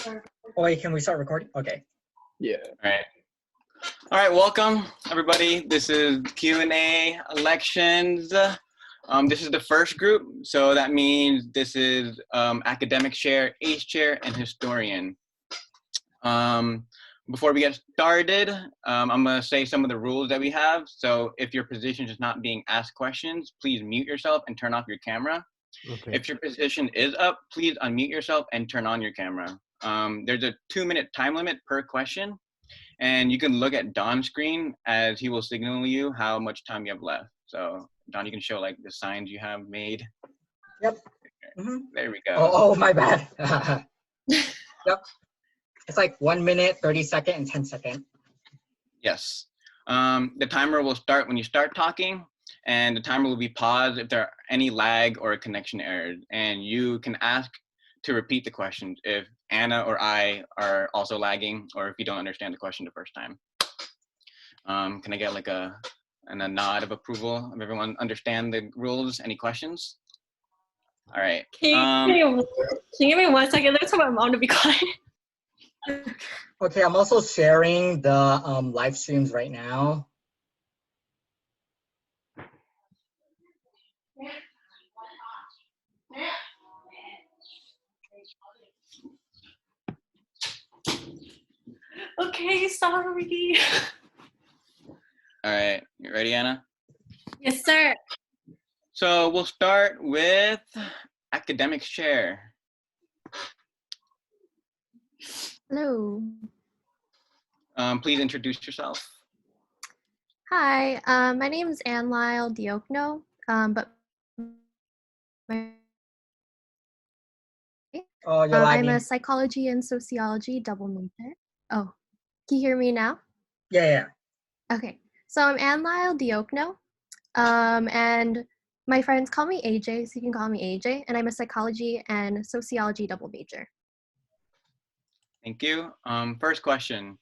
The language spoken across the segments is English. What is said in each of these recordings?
Oh, wait, can we start recording? Okay. Yeah. All right, welcome everybody. This is Q&A elections. This is the first group, so that means this is academic chair, ACE chair, and historian. Before we get started, I'm gonna say some of the rules that we have. So if your position is not being asked questions, please mute yourself and turn off your camera. Okay. If your position is up, please unmute yourself and turn on your camera. There's a 2-minute time limit per question, and you can look at Don's screen as he will signal you how much time you have left. So Don, you can show like the signs you have made. Yep. There we go. Oh, my bad. Yep. It's like 1 minute, 30 seconds, and 10 seconds. Yes. The timer will start when you start talking, and the timer will be paused if there are any lag or connection errors. And you can ask to repeat the questions if Anna or I are also lagging, or if you don't understand the question the first time. Can I get like a nod of approval of everyone understand the rules? Any questions? All right. Can you give me 1 second? Let me tell my mom to be quiet. Okay, I'm also sharing the live streams right now. Okay, sorry. All right, you ready, Anna? Yes, sir. So we'll start with academics chair. Hello. Please introduce yourself. Hi, my name is Anne Lyle Diokno, but I'm a psychology and sociology double major. Oh, can you hear me now? Yeah. Okay, so I'm Anne Lyle Diokno, and my friends call me AJ, so you can call me AJ, and I'm a psychology and sociology double major. Thank you. First question.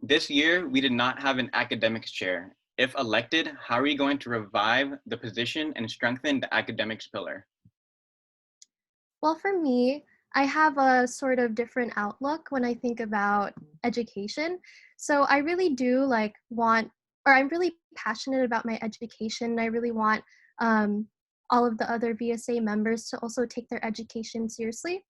This year, we did not have an academics chair. If elected, how are you going to revive the position and strengthen the academics pillar? Well, for me, I have a sort of different outlook when I think about education. So I really do I'm really passionate about my education. I really want all of the other VSA members to also take their education seriously.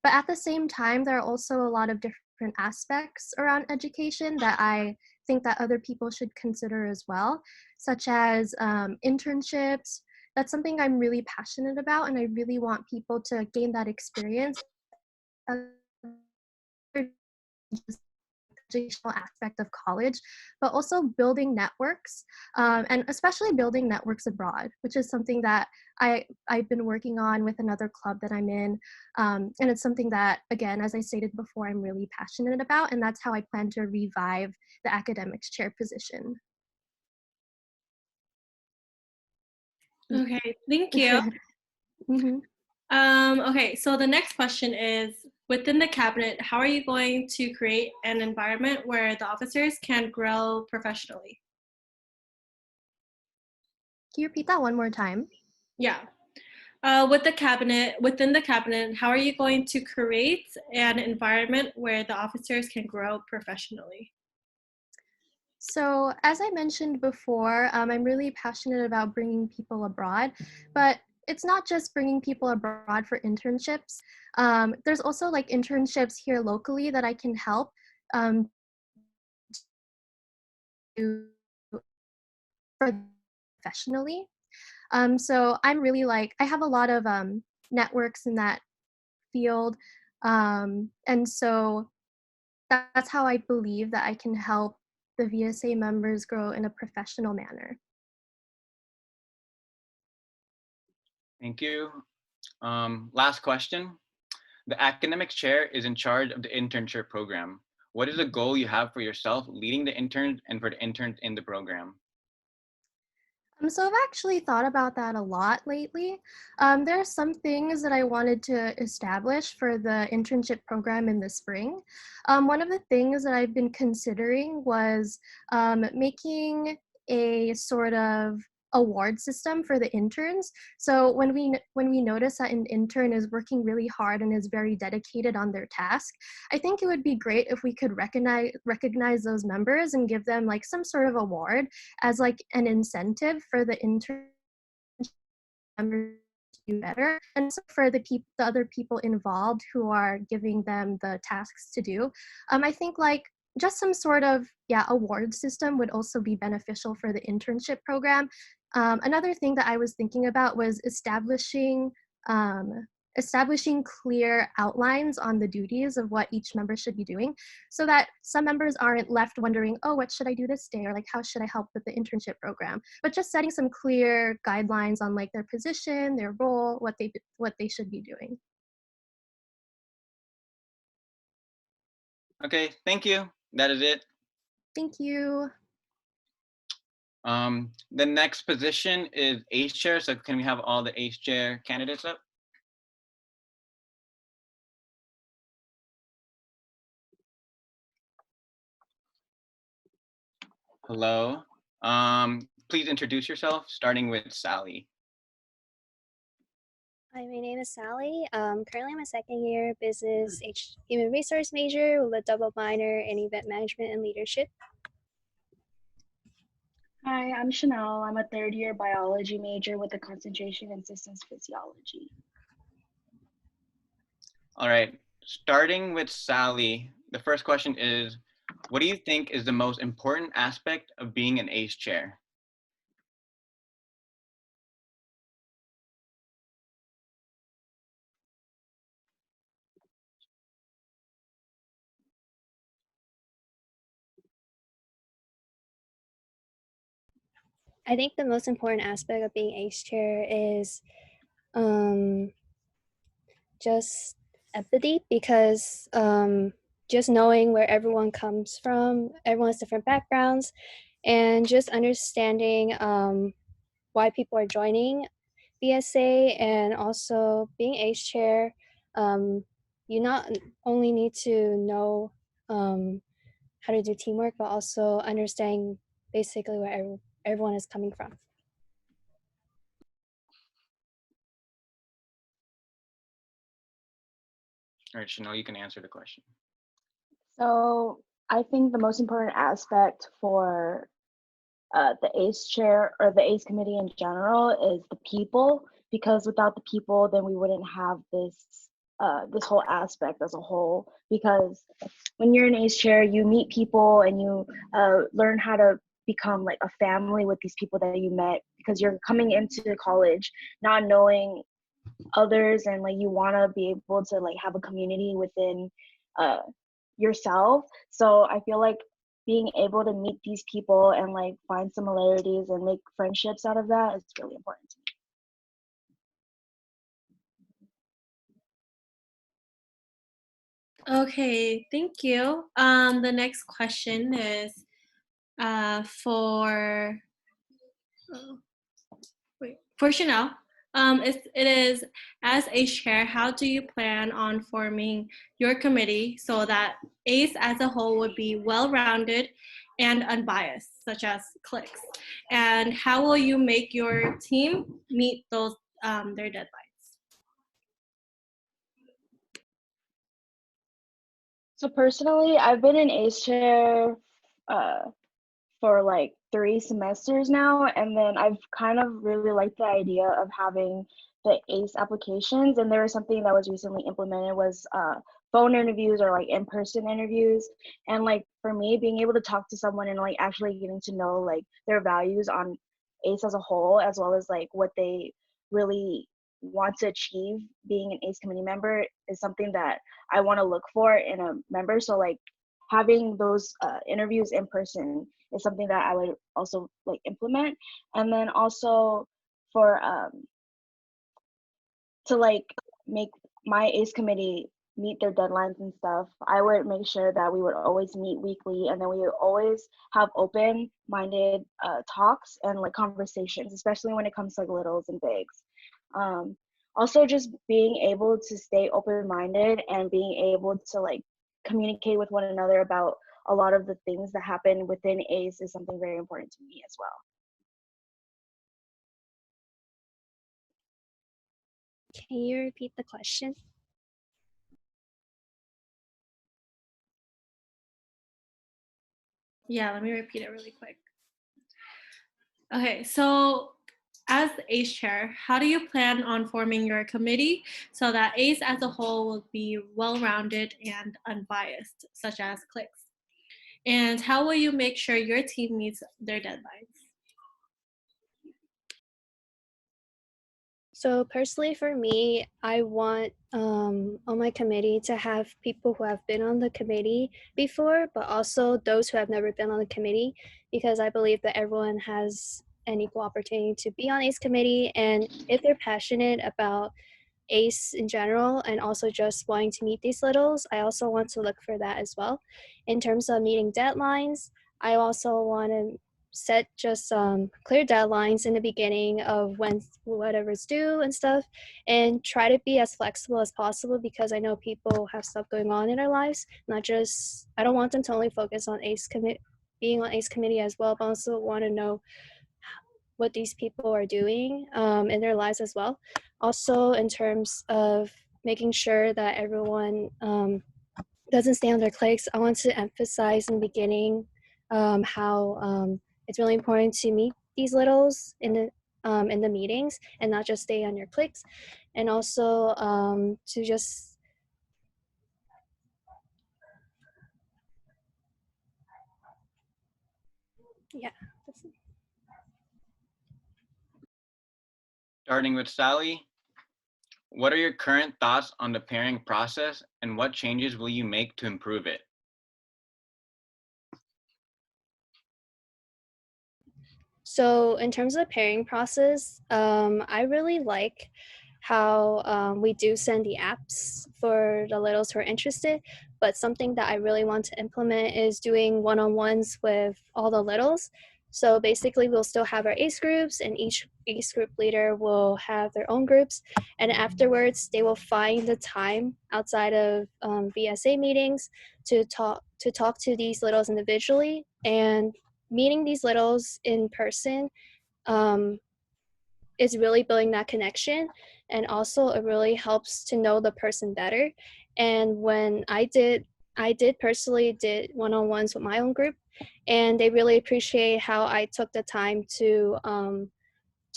But at the same time, there are also a lot of different aspects around education that I think that other people should consider as well, such as internships. That's something I'm really passionate about, and I really want people to gain that experience. Educational aspect of college, but also building networks, and especially building networks abroad, which is something that I've been working on with another club that I'm in, and it's something that, again, as I stated before, I'm really passionate about, and that's how I plan to revive the academics chair position. Okay, thank you. Okay, so the next question is, within the cabinet, how are you going to create an environment where the officers can grow professionally? Can you repeat that one more time? Yeah. Within the cabinet, how are you going to create an environment where the officers can grow professionally? So as I mentioned before, I'm really passionate about bringing people abroad, but it's not just bringing people abroad for internships. There's also like internships here locally that I can help professionally. So I'm really I have a lot of networks in that field. And so that's how I believe that I can help the VSA members grow in a professional manner. Thank you. Last question. The academics chair is in charge of the internship program. What is the goal you have for yourself leading the interns and for the interns in the program? So I've actually thought about that a lot lately. There are some things that I wanted to establish for the internship program in the spring. One of the things that I've been considering was making a sort of award system for the interns. So when we notice that an intern is working really hard and is very dedicated on their task, I think it would be great if we could recognize those members and give them like some sort of award as like an incentive for the intern members to do better, and so for the other people involved who are giving them the tasks to do. I think like just some sort of award system would also be beneficial for the internship program. Another thing that I was thinking about was establishing clear outlines on the duties of what each member should be doing, so that some members aren't left wondering, oh, what should I do this day, or like how should I help with the internship program, but just setting some clear guidelines on like their position, their role, what they should be doing. Okay, thank you. That is it. Thank you. The next position is ACE chair. So can we have all the ACE chair candidates up? Hello. Please introduce yourself, starting with Sally. Hi, my name is Sally. Currently, I'm a second year business human resource major with a double minor in event management and leadership. Hi, I'm Chanel. I'm a third year biology major with a concentration in systems physiology. All right, starting with Sally, the first question is, what do you think is the most important aspect of being an ACE chair? I think the most important aspect of being ACE chair is just empathy, because just knowing where everyone comes from, everyone has different backgrounds, and just understanding why people are joining VSA, and also being ACE chair, you not only need to know how to do teamwork, but also understanding basically where everyone is coming from. All right, Chanel, you can answer the question. So I think the most important aspect for the ACE chair or the ACE committee in general is the people, because without the people, then we wouldn't have this whole aspect as a whole. Because when you're an ACE chair, you meet people and you learn how to become like a family with these people that you met, because you're coming into college not knowing others, and like you want to be able to like have a community within yourself. So I feel like being able to meet these people and like find similarities and make friendships out of that is really important to me. Okay, thank you. The next question is for Chanel. It is, as ACE chair, how do you plan on forming your committee so that ACE as a whole would be well-rounded and unbiased, such as clicks? And how will you make your team meet those their deadlines? So personally, I've been in ACE chair for like 3 semesters now, and then I've kind of really liked the idea of having the ACE applications. And there was something that was recently implemented was phone interviews or like in-person interviews. And like for me, being able to talk to someone and like actually getting to know like their values on ACE as a whole, as well as like what they really want to achieve being an ACE committee member, is something that I want to look for in a member. So like having those interviews in person is something that I would also like implement. And then also for to like make my ACE committee meet their deadlines and stuff, I would make sure that we would always meet weekly, and then we would always have open-minded talks and like conversations, especially when it comes to like littles and bigs. Also just being able to stay open-minded and being able to like communicate with one another about a lot of the things that happen within ACE is something very important to me as well. Can you repeat the question? Yeah, let me repeat it really quick. Okay, so as ACE chair, how do you plan on forming your committee so that ACE as a whole will be well-rounded and unbiased, such as clicks? And how will you make sure your team meets their deadlines? So personally for me, I want on my committee to have people who have been on the committee before, but also those who have never been on the committee, because I believe that everyone has an equal opportunity to be on ACE committee. And if they're passionate about ACE in general and also just wanting to meet these littles, I also want to look for that as well. In terms of meeting deadlines, I also want to set just clear deadlines in the beginning of when whatever's due and stuff, and try to be as flexible as possible, because I know people have stuff going on in their lives. Not just, I don't want them to only focus on being on ACE committee as well, but also want to know what these people are doing in their lives as well. Also, in terms of making sure that everyone doesn't stay on their clicks, I want to emphasize in the beginning how it's really important to meet these littles in the meetings and not just stay on your clicks, and also to just Starting with Sally, what are your current thoughts on the pairing process and what changes will you make to improve it? So in terms of the pairing process, I really like how we do send the apps for the littles who are interested, but something that I really want to implement is doing one-on-ones with all the littles. So basically we'll still have our ACE groups, and each ACE group leader will have their own groups, and afterwards they will find the time outside of VSA meetings to talk to these littles individually. And meeting these littles in person is really building that connection, and also it really helps to know the person better. And when I personally did one-on-ones with my own group, and they really appreciate how I took the time to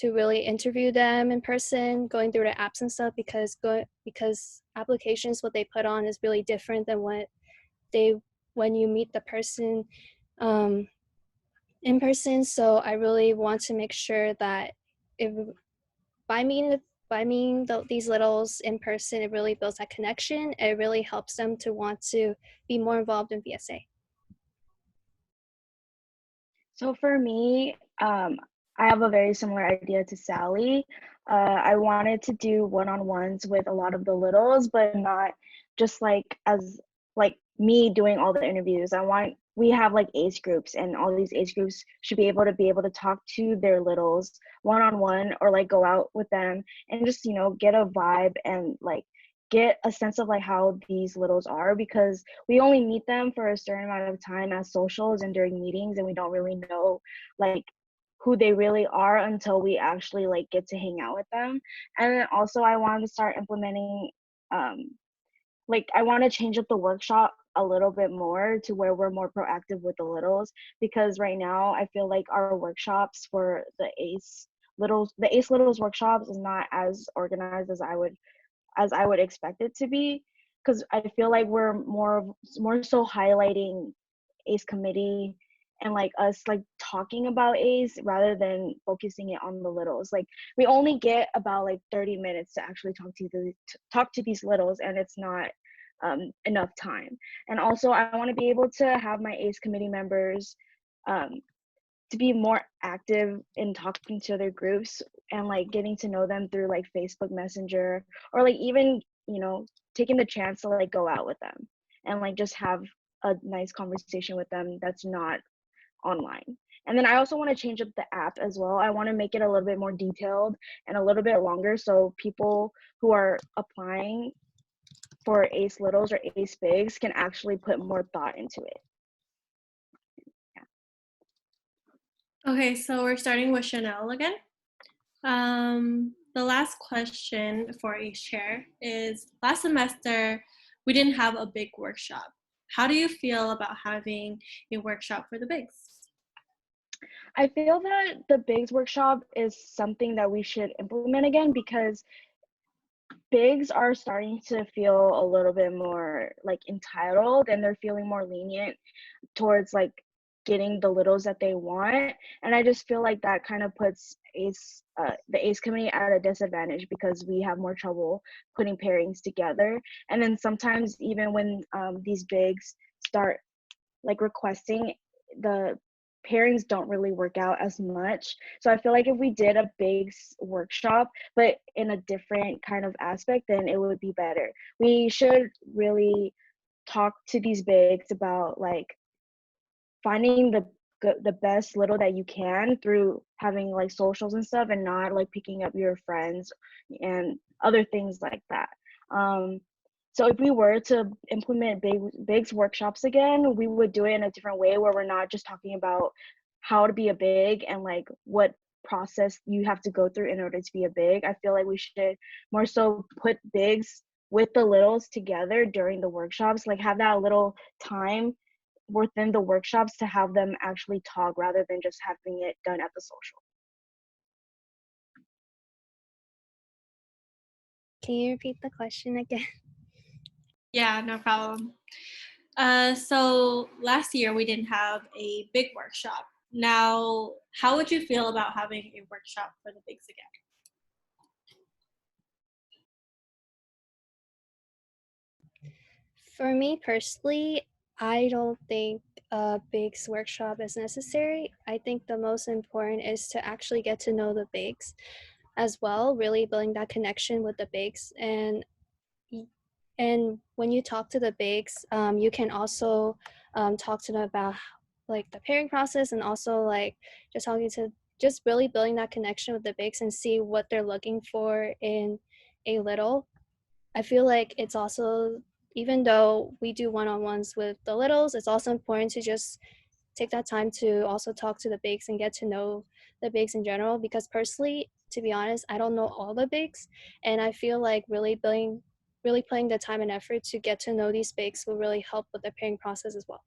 really interview them in person, going through the apps and stuff, because applications, what they put on is really different than when you meet the person in person. So I really want to make sure that by meeting these littles in person, it really builds that connection. It really helps them to want to be more involved in VSA. So for me, I have a very similar idea to Sally. I wanted to do one-on-ones with a lot of the littles, but not just like me doing all the interviews. We have like ACE groups, and all these ACE groups should be able to talk to their littles one-on-one, or like go out with them and just, get a vibe and like get a sense of like how these littles are, because we only meet them for a certain amount of time as socials and during meetings, and we don't really know like who they really are until we actually like get to hang out with them. And then also I wanted to start implementing I want to change up the workshop a little bit more to where we're more proactive with the littles, because right now I feel like our workshops for the ACE littles workshops is not as organized as I would expect it to be, because I feel like we're more so highlighting ACE committee and like us like talking about ACE rather than focusing it on the littles. Like we only get about like 30 minutes to actually talk to these littles, and it's not enough time. And also I want to be able to have my ACE committee members to be more active in talking to their groups and like getting to know them through like Facebook Messenger, or like even, taking the chance to like go out with them and like just have a nice conversation with them that's not online. And then I also want to change up the app as well. I want to make it a little bit more detailed and a little bit longer, so people who are applying for ACE Littles or ACE Bigs can actually put more thought into it. Okay, so we're starting with Chanel again. the last question for ACE Chair is, last semester, we didn't have a big workshop. How do you feel about having a workshop for the bigs? I feel that the bigs workshop is something that we should implement again, because bigs are starting to feel a little bit more like entitled, and they're feeling more lenient towards like getting the littles that they want. And I just feel like that kind of puts the ACE committee at a disadvantage, because we have more trouble putting pairings together. And then sometimes even when these bigs start like requesting, the pairings don't really work out as much. So I feel like if we did a bigs workshop, but in a different kind of aspect, then it would be better. We should really talk to these bigs about like finding the best little that you can through having like socials and stuff, and not like picking up your friends and other things like that. So if we were to implement bigs workshops again, we would do it in a different way, where we're not just talking about how to be a big and like what process you have to go through in order to be a big. I feel like we should more so put bigs with the littles together during the workshops, like have that little time within the workshops to have them actually talk, rather than just having it done at the social. Can you repeat the question again? Yeah, no problem. So last year we didn't have a big workshop. Now, how would you feel about having a workshop for the bigs again? For me personally, I don't think a bigs workshop is necessary. I think the most important is to actually get to know the bigs as well, really building that connection with the bigs. And when you talk to the bigs, you can also talk to them about like the pairing process, and also like just really building that connection with the bigs and see what they're looking for in a little. I feel like it's also, even though we do one-on-ones with the littles, it's also important to just take that time to also talk to the bigs and get to know the bigs in general, because personally, to be honest, I don't know all the bigs, and I feel like really putting the time and effort to get to know these bigs will really help with the pairing process as well.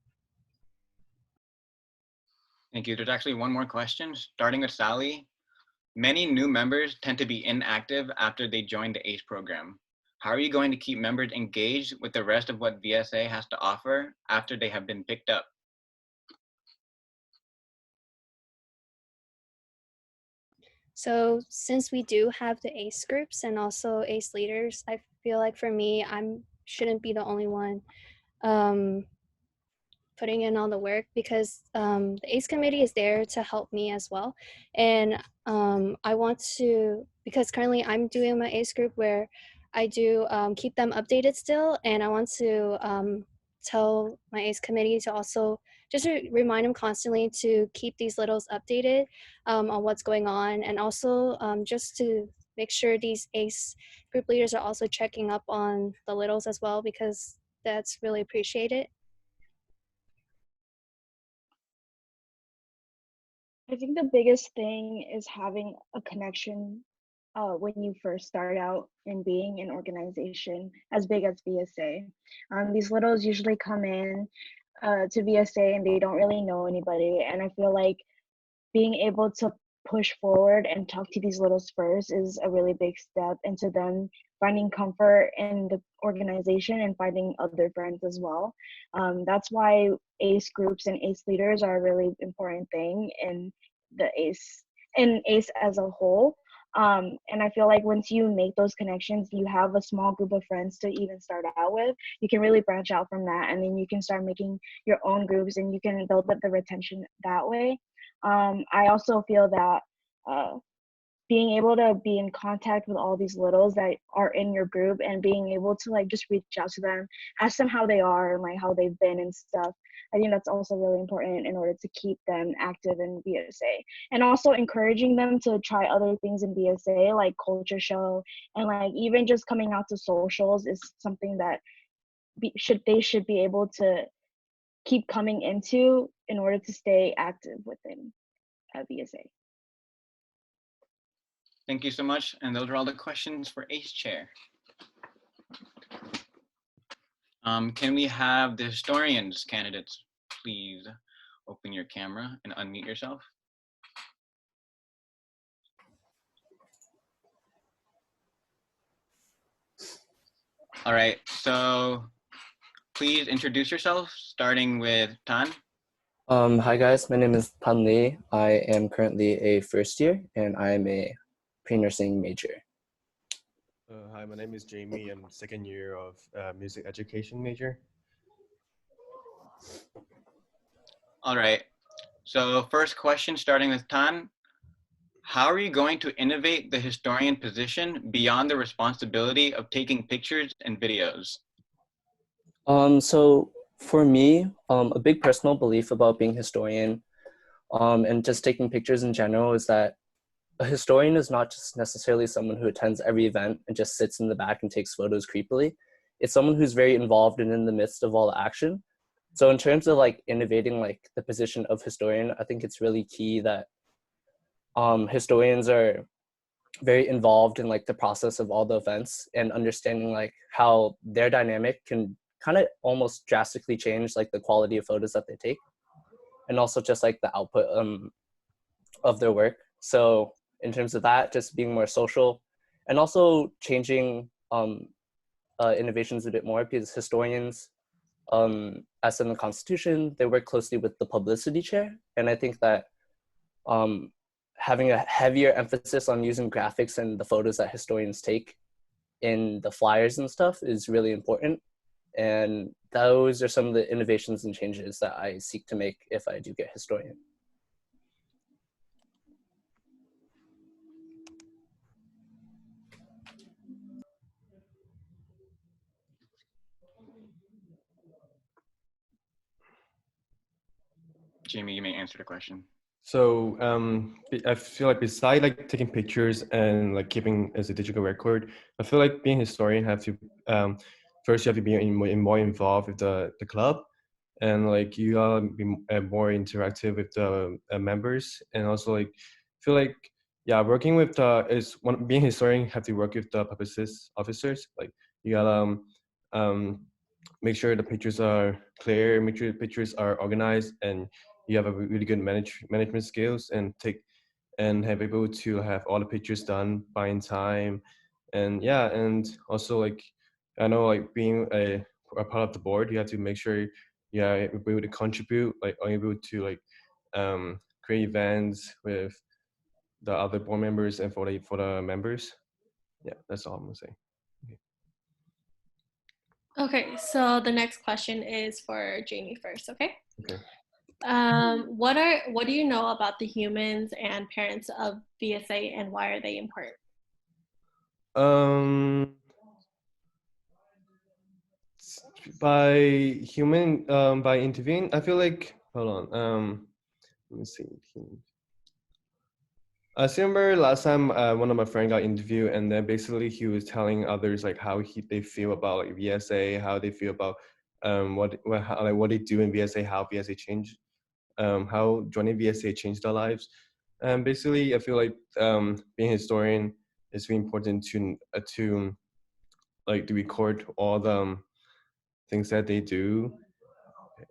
Thank you. There's actually one more question, starting with Sally. Many new members tend to be inactive after they join the ACE program. How are you going to keep members engaged with the rest of what VSA has to offer after they have been picked up? So since we do have the ACE groups and also ACE leaders, I feel like for me, I shouldn't be the only one putting in all the work, because the ACE committee is there to help me as well. And I want to, because currently I'm doing my ACE group where I do keep them updated still, and I want to tell my ACE committee to also just remind them constantly to keep these littles updated on what's going on, and also just to make sure these ACE group leaders are also checking up on the littles as well, because that's really appreciated. I think the biggest thing is having a connection when you first start out in being an organization as big as VSA. These littles usually come in to VSA and they don't really know anybody, and I feel like being able to push forward and talk to these littles first is a really big step into them finding comfort in the organization and finding other friends as well. That's why ACE groups and ACE leaders are a really important thing in the ACE as a whole. And I feel like once you make those connections, you have a small group of friends to even start out with. You can really branch out from that, and then you can start making your own groups, and you can build up the retention that way. I also feel that being able to be in contact with all these littles that are in your group, and being able to like just reach out to them, ask them how they are and like how they've been and stuff, I think that's also really important in order to keep them active in VSA. And also encouraging them to try other things in VSA, like culture show, and like even just coming out to socials is something that they should be able to keep coming into in order to stay active within VSA. Thank you so much. And those are all the questions for ACE Chair. Can we have the historians candidates please open your camera and unmute yourself? All right, so please introduce yourself, starting with Tan. Hi guys, my name is Tan Lee. I am currently a first year and I am a pre-nursing major. Hi, my name is Jamie. I'm second year of music education major. All right, so first question, starting with Tan. How are you going to innovate the historian position beyond the responsibility of taking pictures and videos? So for me, a big personal belief about being a historian and just taking pictures in general is that a historian is not just necessarily someone who attends every event and just sits in the back and takes photos creepily. It's someone who's very involved and in the midst of all the action. So in terms of like innovating like the position of historian, I think it's really key that historians are very involved in like the process of all the events and understanding like how their dynamic can kind of almost drastically change like the quality of photos that they take and also just like the output of their work. So in terms of that, just being more social and also changing innovations a bit more, because historians, as in the Constitution, they work closely with the publicity chair. And I think that having a heavier emphasis on using graphics and the photos that historians take in the flyers and stuff is really important. And those are some of the innovations and changes that I seek to make if I do get historian. Jamie, you may answer the question. So I feel like besides like taking pictures and like keeping as a digital record, I feel like being a historian have to first you have to be more involved with the club, and like you gotta be more interactive with the members, and also like feel like yeah, working with being a historian have to work with the publicist officers. Like you gotta make sure the pictures are clear, make sure the pictures are organized, and you have a really good management skills and have able to have all the pictures done by in time. And yeah, and also like I know like being a part of the board, you have to make sure you're able to contribute, like are able to like create events with the other board members and for the members. Yeah, that's all I'm gonna say. Okay, so the next question is for Jamie first, okay? Okay. What do you know about the humans and parents of VSA and why are they important? By interviewing, I feel like hold on. Let me see. I remember last time one of my friends got interviewed, and then basically he was telling others like how they feel about like VSA, how they feel about what they do in VSA, how VSA changed, how joining VSA changed their lives. And basically, I feel like being a historian is really important to like to record all the things that they do,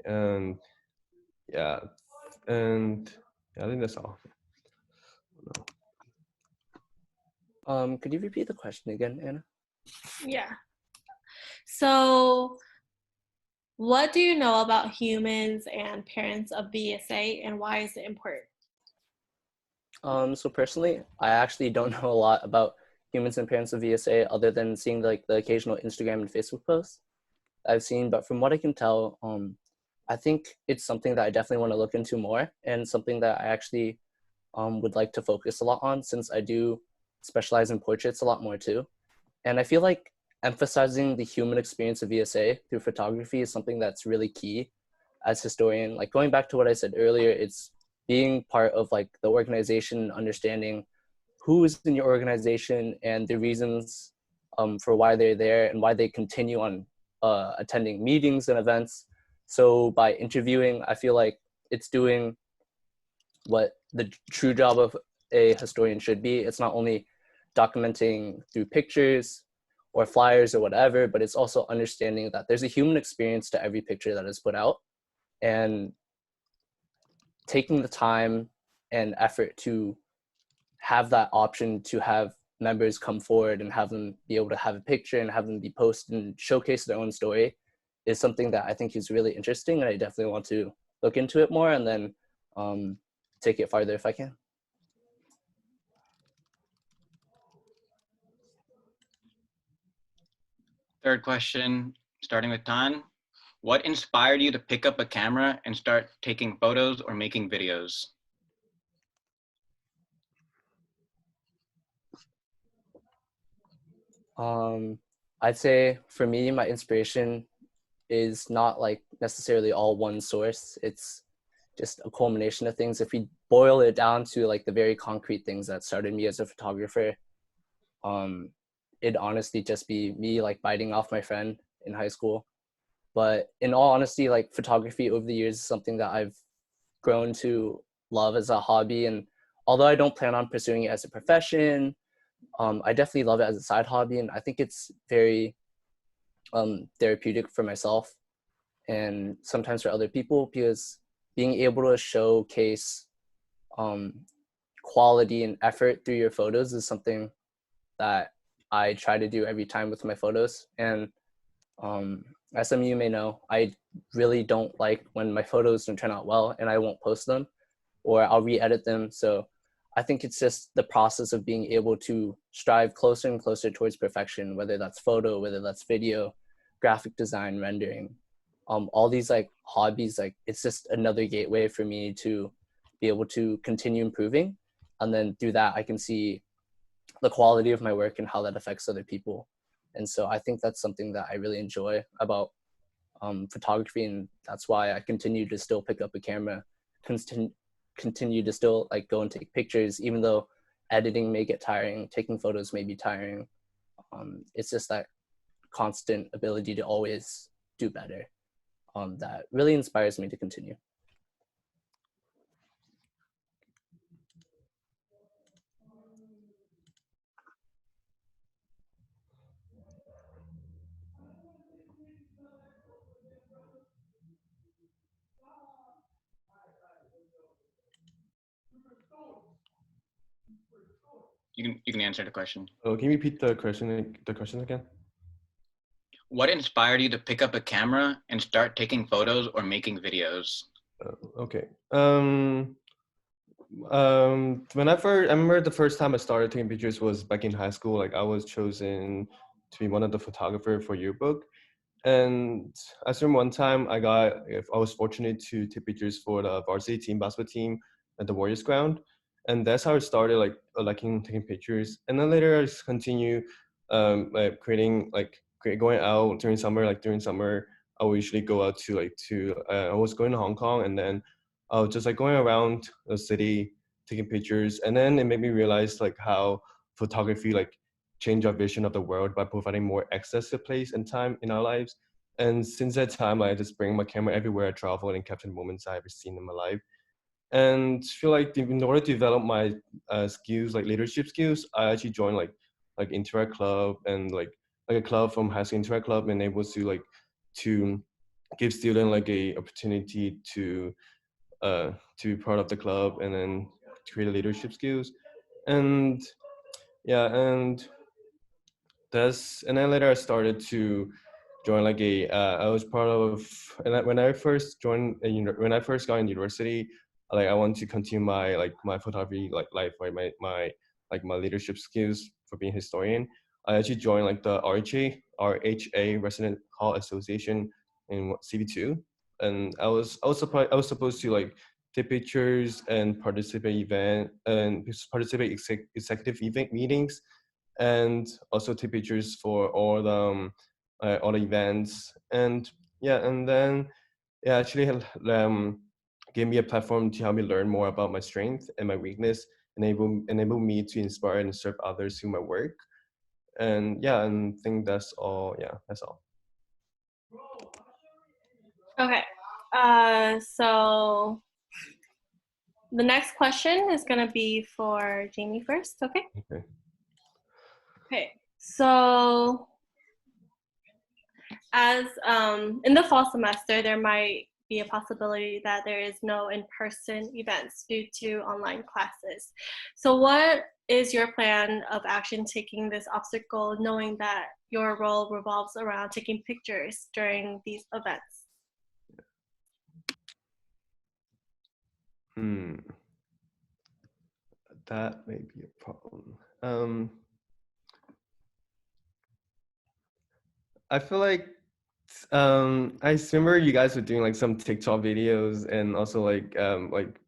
and yeah, and yeah, I think that's all. Could you repeat the question again, Anna? Yeah. So what do you know about humans and parents of VSA and why is it important? So personally, I actually don't know a lot about humans and parents of VSA other than seeing like the occasional Instagram and Facebook posts I've seen. But from what I can tell, I think it's something that I definitely want to look into more and something that I actually would like to focus a lot on, since I do specialize in portraits a lot more too. And I feel like emphasizing the human experience of VSA through photography is something that's really key as historian. Like going back to what I said earlier, it's being part of like the organization, understanding who is in your organization and the reasons for why they're there and why they continue on attending meetings and events. So by interviewing, I feel like it's doing what the true job of a historian should be. It's not only documenting through pictures or flyers or whatever, but it's also understanding that there's a human experience to every picture that is put out, and taking the time and effort to have that option to have members come forward and have them be able to have a picture and have them be posted and showcase their own story is something that I think is really interesting, and I definitely want to look into it more and then take it farther if I can. Third question, starting with Tan. What inspired you to pick up a camera and start taking photos or making videos? I'd say for me, my inspiration is not like necessarily all one source. It's just a culmination of things. If we boil it down to like the very concrete things that started me as a photographer, it'd honestly just be me like biting off my friend in high school. But in all honesty, like photography over the years is something that I've grown to love as a hobby. And although I don't plan on pursuing it as a profession, I definitely love it as a side hobby. And I think it's very therapeutic for myself and sometimes for other people, because being able to showcase quality and effort through your photos is something that I try to do every time with my photos. And as some of you may know, I really don't like when my photos don't turn out well and I won't post them, or I'll re-edit them. So I think it's just the process of being able to strive closer and closer towards perfection, whether that's photo, whether that's video, graphic design, rendering, all these like hobbies, like it's just another gateway for me to be able to continue improving. And then through that, I can see the quality of my work and how that affects other people. And so I think that's something that I really enjoy about photography. And that's why I continue to still pick up a camera, continue to still like go and take pictures, even though editing may get tiring, taking photos may be tiring. It's just that constant ability to always do better that really inspires me to continue. You can answer the question. Oh, can you repeat the question again? What inspired you to pick up a camera and start taking photos or making videos? Okay. When I remember the first time I started taking pictures was back in high school. Like I was chosen to be one of the photographers for yearbook. And I remember one time I was fortunate to take pictures for the varsity team, basketball team at the Warriors ground. And that's how I started like liking taking pictures. And then later I just continue like going out during summer. Like during summer, I would usually go out I was going to Hong Kong, and then I was just like going around the city taking pictures. And then it made me realize like how photography like change our vision of the world by providing more access to place and time in our lives. And since that time, I just bring my camera everywhere I travel and capture moments I've ever seen in my life. And feel like in order to develop my skills, like leadership skills, I actually joined like Interact Club and like a club from high school, Interact Club, and able to give students like a opportunity to be part of the club and then to create leadership skills. And yeah, and then later I started to join like I was part of, and when I first joined when I first got in university, like I wanted to continue my photography like life, right? My leadership skills for being a historian. I actually joined like the RHA Resident Hall Association in CV2, and I was supposed to like take pictures and participate executive event meetings, and also take pictures for all the events. And yeah, and then it actually gave me a platform to help me learn more about my strength and my weakness, enable me to inspire and serve others through my work. And yeah, and I think that's all. Yeah, that's all. Okay. So the next question is going to be for Jamie first, okay? Okay. Okay, so as in the fall semester, there might be a possibility that there is no in-person events due to online classes. So what is your plan of action taking this obstacle, knowing that your role revolves around taking pictures during these events? That may be a problem. I feel like I remember you guys were doing like some TikTok videos and also like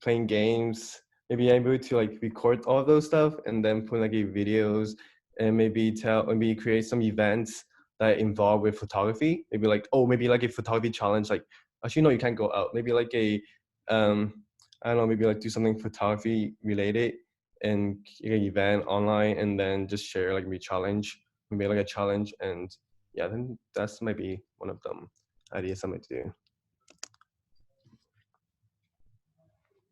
playing games. Maybe able to like record all those stuff and then put like videos and maybe create some events that involve with photography. Maybe like a photography challenge. Like actually no, you can't go out. Maybe like a I don't know, maybe like do something photography related and create an event online and then just share like maybe like a challenge and yeah, then that's maybe one of them ideas I might do.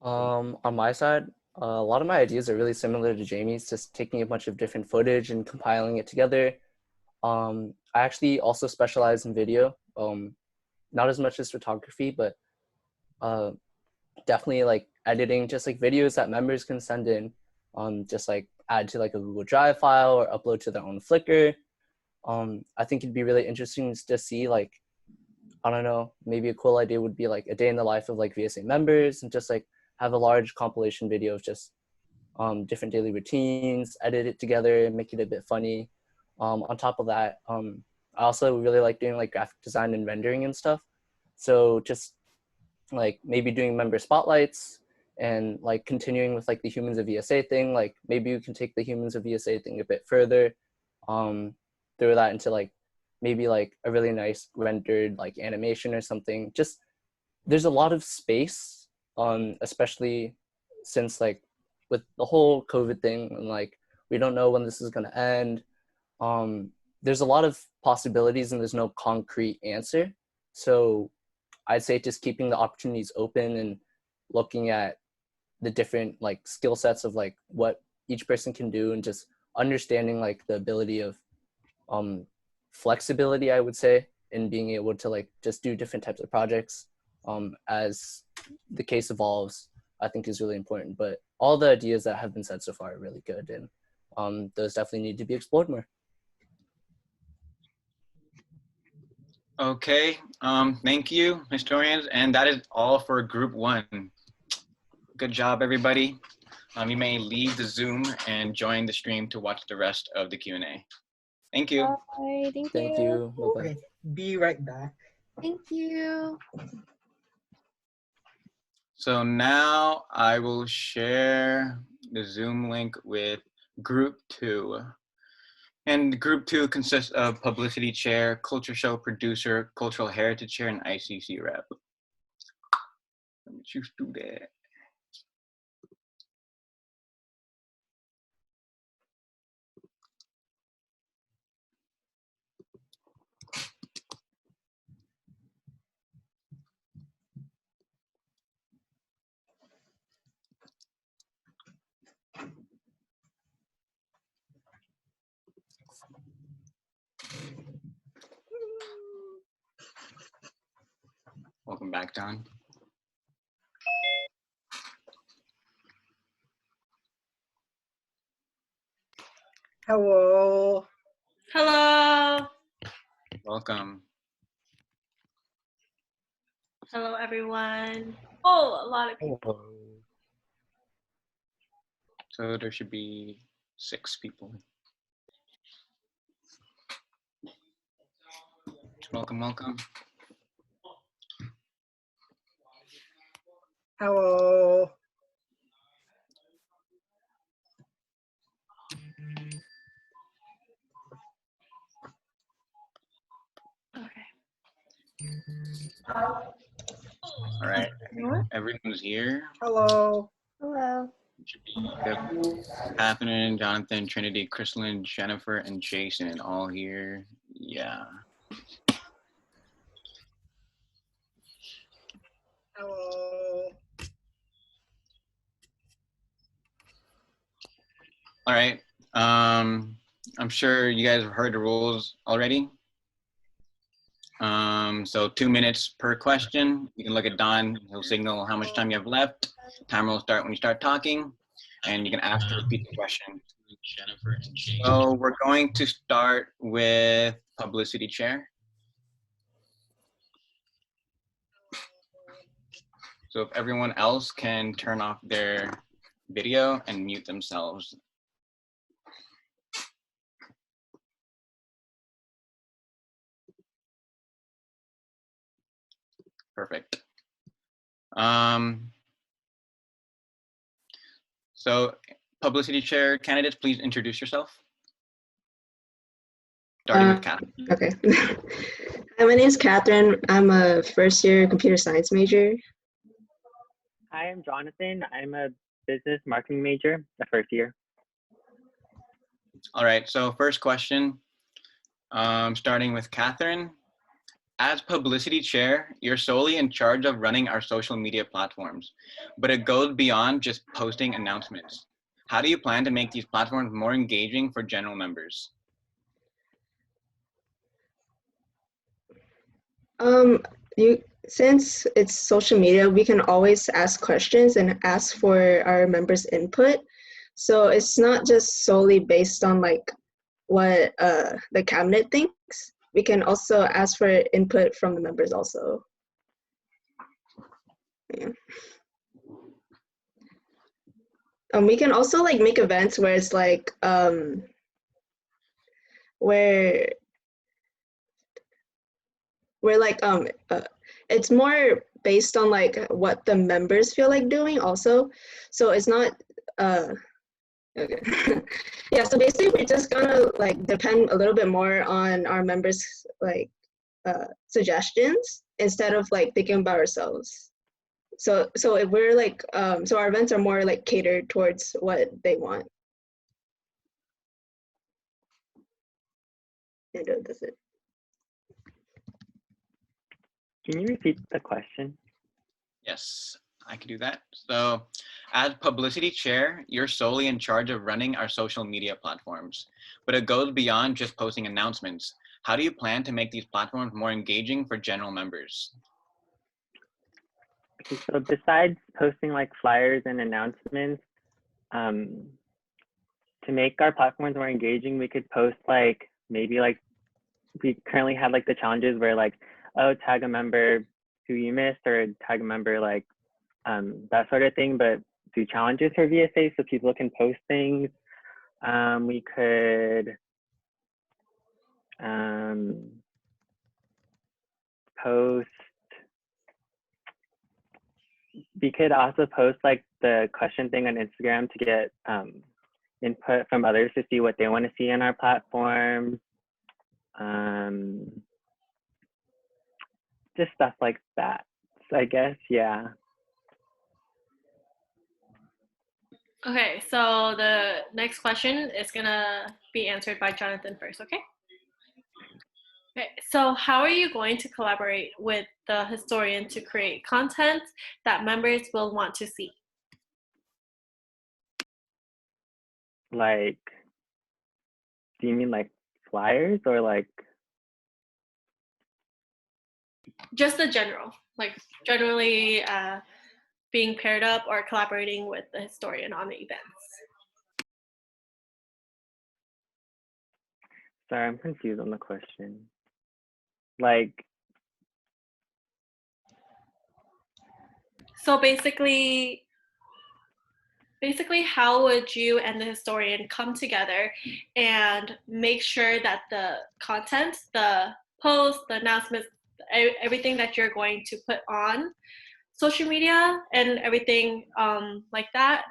On my side, a lot of my ideas are really similar to Jamie's, just taking a bunch of different footage and compiling it together. I actually also specialize in video, not as much as photography, but definitely like editing, just like videos that members can send in, just like add to like a Google Drive file or upload to their own Flickr. I think it'd be really interesting to see like, I don't know, maybe a cool idea would be like a day in the life of like VSA members and just like have a large compilation video of just different daily routines, edit it together, make it a bit funny. On top of that, I also really like doing like graphic design and rendering and stuff. So just like maybe doing member spotlights and like continuing with like the Humans of VSA thing. Like maybe you can take the Humans of VSA thing a bit further, throw that into like maybe like a really nice rendered like animation or something. Just there's a lot of space, especially since like with the whole COVID thing and like we don't know when this is going to end. There's a lot of possibilities and there's no concrete answer. So I'd say just keeping the opportunities open and looking at the different like skill sets of like what each person can do and just understanding like the ability of flexibility, I would say, in being able to like just do different types of projects as the case evolves, I think is really important. But all the ideas that have been said so far are really good, and those definitely need to be explored more. Okay, thank you, historians, and that is all for group one. Good job, everybody. You may leave the Zoom and join the stream to watch the rest of the Q&A. Thank you. Bye. Thank you. Bye-bye. Okay, be right back. Thank you. So now I will share the Zoom link with group two. And group two consists of publicity chair, culture show producer, cultural heritage chair, and ICC rep. Let me choose to do that. Welcome back, Don. Hello. Hello. Welcome. Hello, everyone. Oh, a lot of people. So there should be 6 people. Welcome, welcome. Hello. Okay. All right, everyone's here. Hello. Hello. Should be happening. Jonathan, Trinity, Chrislyn, Jennifer, and Jason all here. Yeah. Hello. All right. I'm sure you guys have heard the rules already. So 2 minutes per question. You can look at Don, he'll signal how much time you have left. Timer will start when you start talking, and you can ask to repeat the question. So we're going to start with Publicity Chair. So if everyone else can turn off their video and mute themselves. Perfect. So Publicity Chair candidates, please introduce yourself. Starting with Catherine. Okay. Hi, my name is Catherine. I'm a first-year computer science major. Hi, I'm Jonathan. I'm a business marketing major, the first year. All right, so first question, starting with Catherine. As Publicity Chair, you're solely in charge of running our social media platforms, but it goes beyond just posting announcements. How do you plan to make these platforms more engaging for general members? Since it's social media, we can always ask questions and ask for our members' input. So it's not just solely based on like what the cabinet thinks. We can also ask for input from the members also. Yeah. We can also like make events where it's like where like it's more based on like what the members feel like doing also. So it's not okay. Yeah, so basically we're just gonna like depend a little bit more on our members like suggestions instead of like thinking about ourselves. So if we're like so our events are more like catered towards what they want. And that's it. Can you repeat the question? Yes, I can do that. So as Publicity Chair, you're solely in charge of running our social media platforms, but it goes beyond just posting announcements. How do you plan to make these platforms more engaging for general members? Okay, so besides posting like flyers and announcements, to make our platforms more engaging, we could post like, maybe like, we currently have like the challenges where like, oh, tag a member who you missed, or tag a member like that sort of thing, but do challenges for VSA so people can post things. We could post, we could also post like the question thing on Instagram to get input from others to see what they want to see in our platform. Just stuff like that, I guess, yeah. Okay, so the next question is gonna be answered by Jonathan first, okay? Okay, so how are you going to collaborate with the historian to create content that members will want to see? Like, do you mean like flyers or like? Just the general, like generally being paired up or collaborating with the historian on the events. Sorry, I'm confused on the question. Like, so basically how would you and the historian come together and make sure that the content, the posts, the announcements, everything that you're going to put on social media and everything like that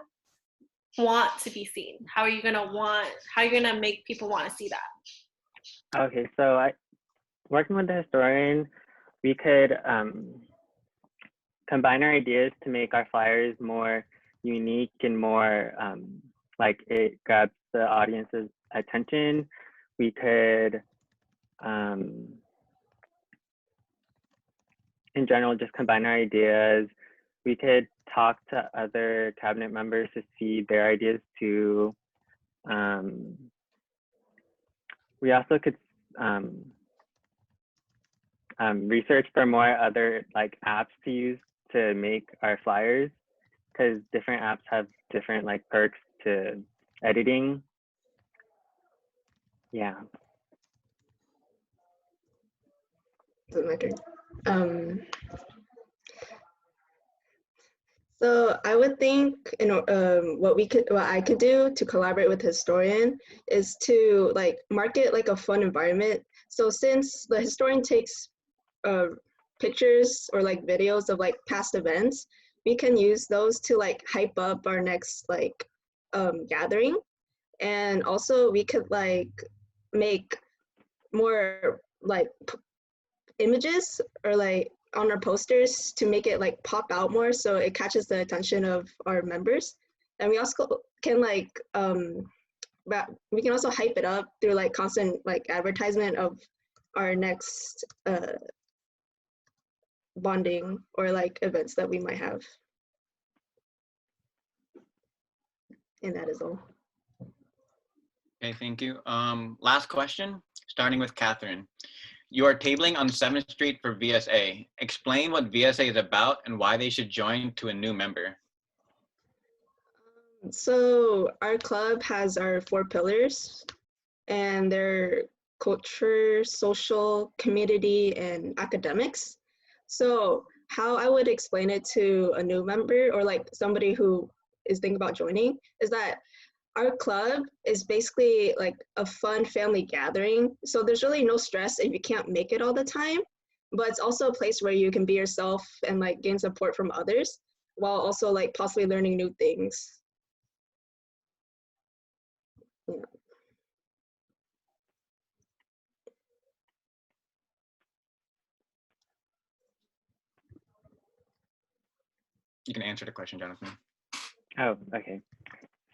want to be seen? How are you gonna make people want to see that? okay, so working with the historian, we could combine our ideas to make our flyers more unique and more like it grabs the audience's attention. We could in general just combine our ideas. We could talk to other cabinet members to see their ideas too. we also could research for more other like apps to use to make our flyers, because different apps have different like perks to editing. Yeah. Is it my turn? So I would think, what I could do to collaborate with historian is to like market like a fun environment. So since the historian takes pictures or like videos of like past events, we can use those to like hype up our next like gathering. And also we could like make more like images or like on our posters to make it like pop out more so it catches the attention of our members. And we also can like we can also hype it up through like constant like advertisement of our next bonding or like events that we might have. And that is all. Okay, thank you. Last question, starting with Catherine. You are tabling on 7th Street for VSA. Explain what VSA is about and why they should join to a new member. So our club has our 4 pillars, and they're culture, social, community, and academics. So how I would explain it to a new member or like somebody who is thinking about joining is that our club is basically like a fun family gathering. So there's really no stress if you can't make it all the time, but it's also a place where you can be yourself and like gain support from others while also like possibly learning new things. Yeah. You can answer the question, Jonathan. Oh, okay.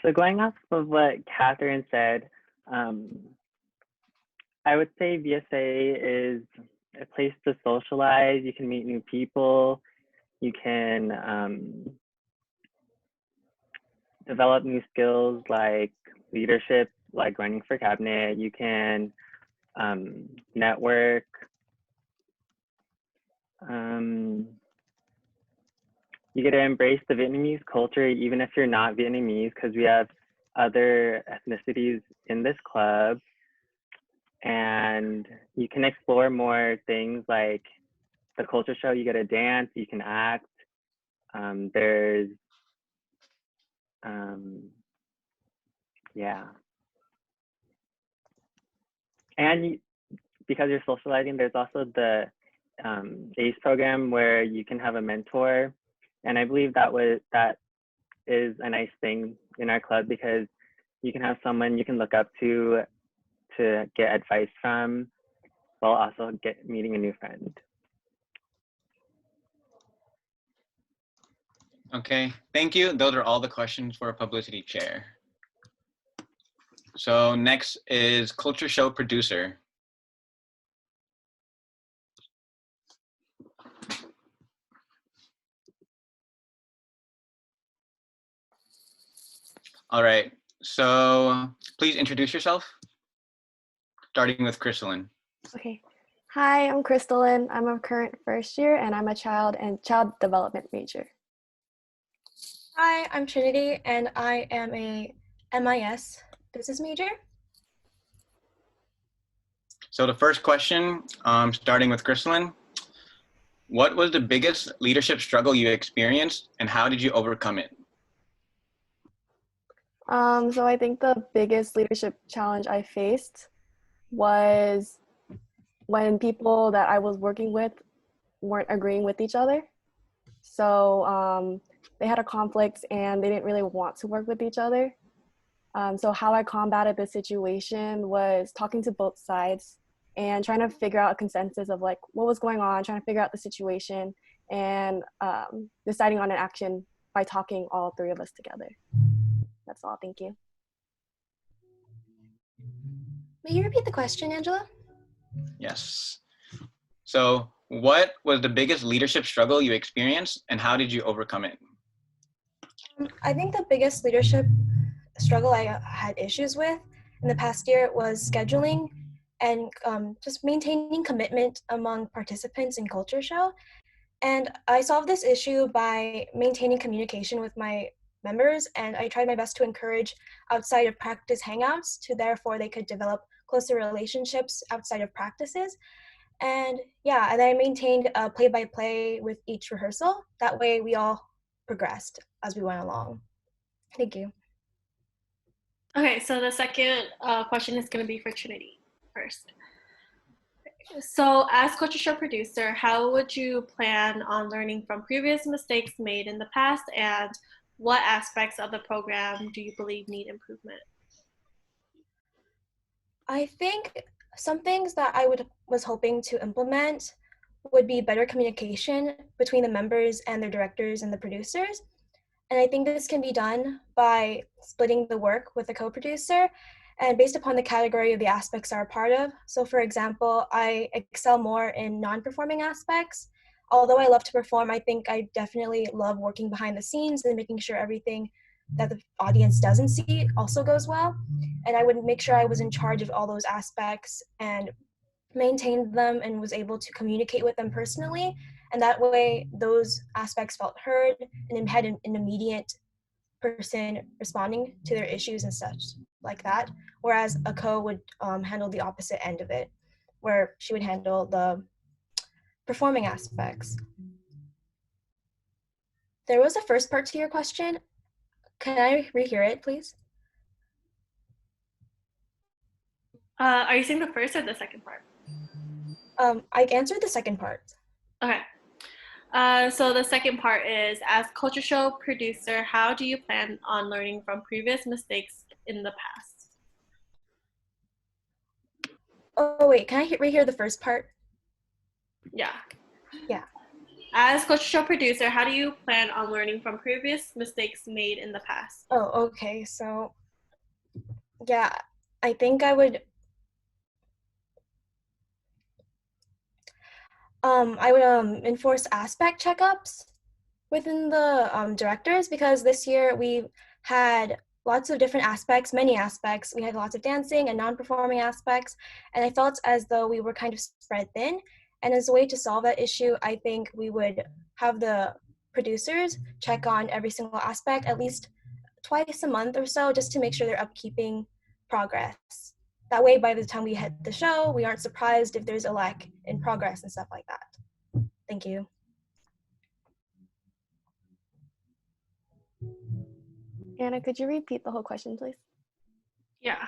So going off of what Catherine said, I would say VSA is a place to socialize. You can meet new people. You can develop new skills like leadership, like running for cabinet. You can network. You get to embrace the Vietnamese culture, even if you're not Vietnamese, because we have other ethnicities in this club. And you can explore more things like the culture show. You get to dance, you can act. There's, yeah. And because you're socializing, there's also the ACE program where you can have a mentor. And I believe that is a nice thing in our club, because you can have someone you can look up to get advice from, while also meeting a new friend. Okay, thank you. Those are all the questions for a publicity chair. So next is culture show producer. All right, so please introduce yourself, starting with Crystalline. Okay. Hi, I'm Crystalline. I'm a current first year and I'm a child development major. Hi, I'm Trinity and I am a MIS business major. So the first question, starting with Crystalline, what was the biggest leadership struggle you experienced and how did you overcome it? So I think the biggest leadership challenge I faced was when people that I was working with weren't agreeing with each other. So they had a conflict and they didn't really want to work with each other. So how I combated the situation was talking to both sides and trying to figure out a consensus of like what was going on, trying to figure out the situation, and deciding on an action by talking all 3 of us together. That's all. Thank you. May you repeat the question, Angela? Yes. So what was the biggest leadership struggle you experienced and how did you overcome it? I think the biggest leadership struggle I had issues with in the past year was scheduling. and just maintaining commitment among participants in culture show. And I solved this issue by maintaining communication with my members, and I tried my best to encourage outside of practice hangouts to therefore they could develop closer relationships outside of practices. And yeah, and I maintained a play-by-play with each rehearsal. That way we all progressed as we went along. Thank you. Okay, so the second question is going to be for Trinity first. So as culture show producer, how would you plan on learning from previous mistakes made in the past, and what aspects of the program do you believe need improvement? I think some things that I was hoping to implement would be better communication between the members and their directors and the producers. And I think this can be done by splitting the work with the co-producer and based upon the category of the aspects are a part of. So for example, I excel more in non-performing aspects. Although I love to perform, I think I definitely love working behind the scenes and making sure everything that the audience doesn't see also goes well. And I would make sure I was in charge of all those aspects and maintained them and was able to communicate with them personally. And that way, those aspects felt heard and had an immediate person responding to their issues and such like that. Whereas a co would handle the opposite end of it, where she would handle the performing aspects. There was a first part to your question. Can I rehear it, please? Are you saying the first or the second part? I answered the second part. Okay. So the second part is, as culture show producer, how do you plan on learning from previous mistakes in the past? Oh wait, can I rehear the first part? Yeah. Yeah. As culture show producer, how do you plan on learning from previous mistakes made in the past? Oh, okay. So yeah, I think I would enforce aspect checkups within the directors, because this year we had lots of different aspects, many aspects. We had lots of dancing and non-performing aspects, and I felt as though we were kind of spread thin. And as a way to solve that issue, I think we would have the producers check on every single aspect at least twice a month or so, just to make sure they're upkeeping progress. That way, by the time we hit the show, we aren't surprised if there's a lack in progress and stuff like that. Thank you. Anna, could you repeat the whole question, please? Yeah.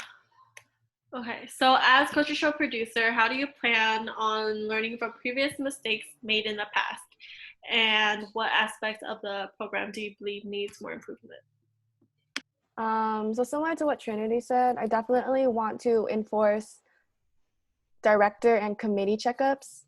Okay, so as culture show producer, how do you plan on learning from previous mistakes made in the past? And what aspects of the program do you believe needs more improvement? So similar to what Trinity said, I definitely want to enforce director and committee checkups.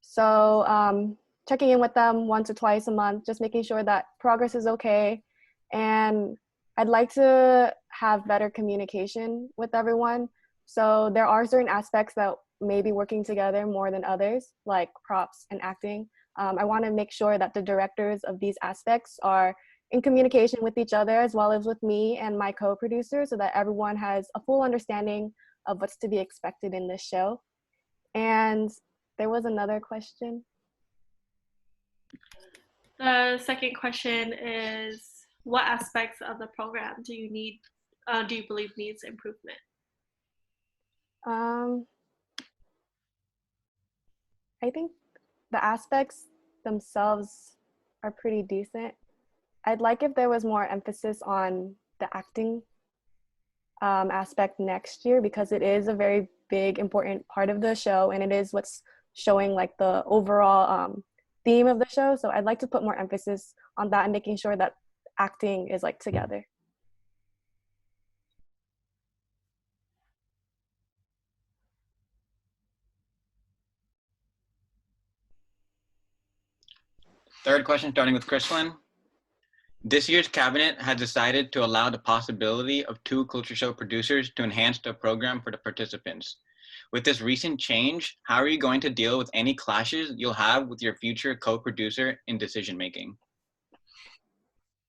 So checking in with them once or twice a month, just making sure that progress is okay. And I'd like to have better communication with everyone. So there are certain aspects that may be working together more than others, like props and acting. I want to make sure that the directors of these aspects are in communication with each other as well as with me and my co-producer, so that everyone has a full understanding of what's to be expected in this show. And there was another question. The second question is, what aspects of the program do you believe needs improvement? I think the aspects themselves are pretty decent. I'd like if there was more emphasis on the acting aspect next year, because it is a very big, important part of the show, and it is what's showing like the overall theme of the show. So I'd like to put more emphasis on that and making sure that acting is like together. Third question, starting with Chrislyn. This year's cabinet has decided to allow the possibility of 2 culture show producers to enhance the program for the participants. With this recent change, how are you going to deal with any clashes you'll have with your future co-producer in decision making?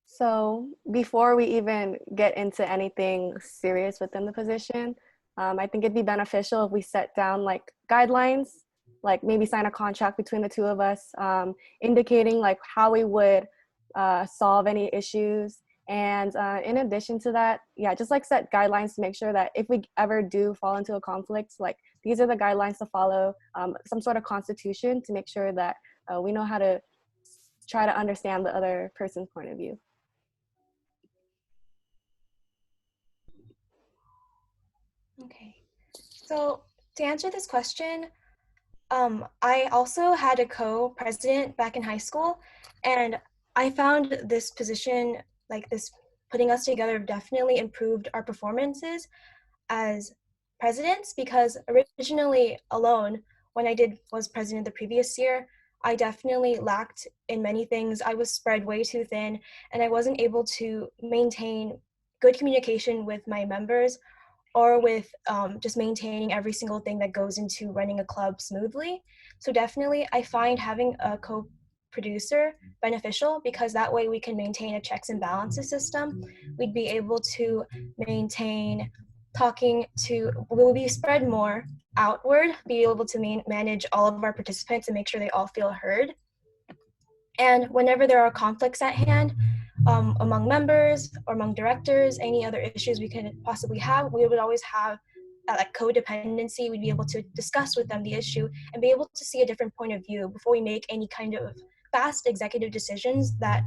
So before we even get into anything serious within the position, I think it'd be beneficial if we set down like guidelines, like maybe sign a contract between the two of us, indicating like how we would solve any issues. And in addition to that, yeah, just like set guidelines to make sure that if we ever do fall into a conflict, like these are the guidelines to follow, some sort of constitution to make sure that we know how to try to understand the other person's point of view. Okay, so to answer this question, I also had a co-president back in high school, and I found this position, like this, putting us together definitely improved our performances as presidents, because originally alone, when I was president the previous year, I definitely lacked in many things. I was spread way too thin, and I wasn't able to maintain good communication with my members or with just maintaining every single thing that goes into running a club smoothly. So definitely I find having a co-producer beneficial, because that way we can maintain a checks and balances system. We'd be able to maintain we'll be spread more outward, be able to manage all of our participants and make sure they all feel heard. And whenever there are conflicts at hand, among members or among directors, any other issues we can possibly have, we would always have like codependency. We'd be able to discuss with them the issue and be able to see a different point of view before we make any kind of fast executive decisions that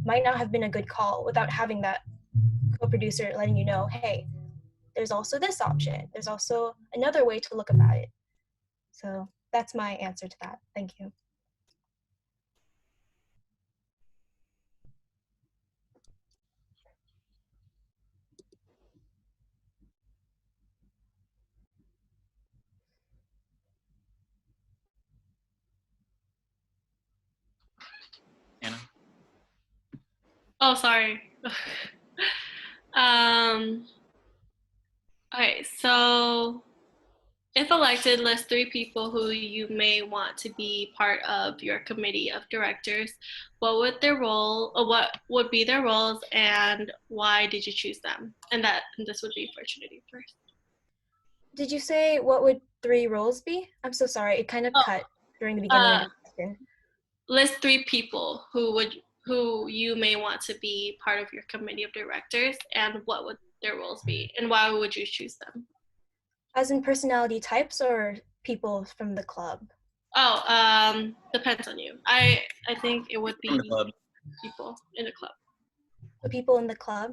might not have been a good call, without having that co-producer letting you know, hey, there's also this option. There's also another way to look about it. So that's my answer to that. Thank you. Anna? Oh, sorry. Okay, so if elected, list 3 people who you may want to be part of your committee of directors. What would what would be their roles, and why did you choose them? And this would be for Trinity first. Did you say what would 3 roles be? I'm so sorry. It kind of cut during the beginning of the question. List 3 people who you may want to be part of your committee of directors, and what would their roles be, and why would you choose them? As in personality types or people from the club? Oh, depends on you. I think it would be people in the club. The people in the club?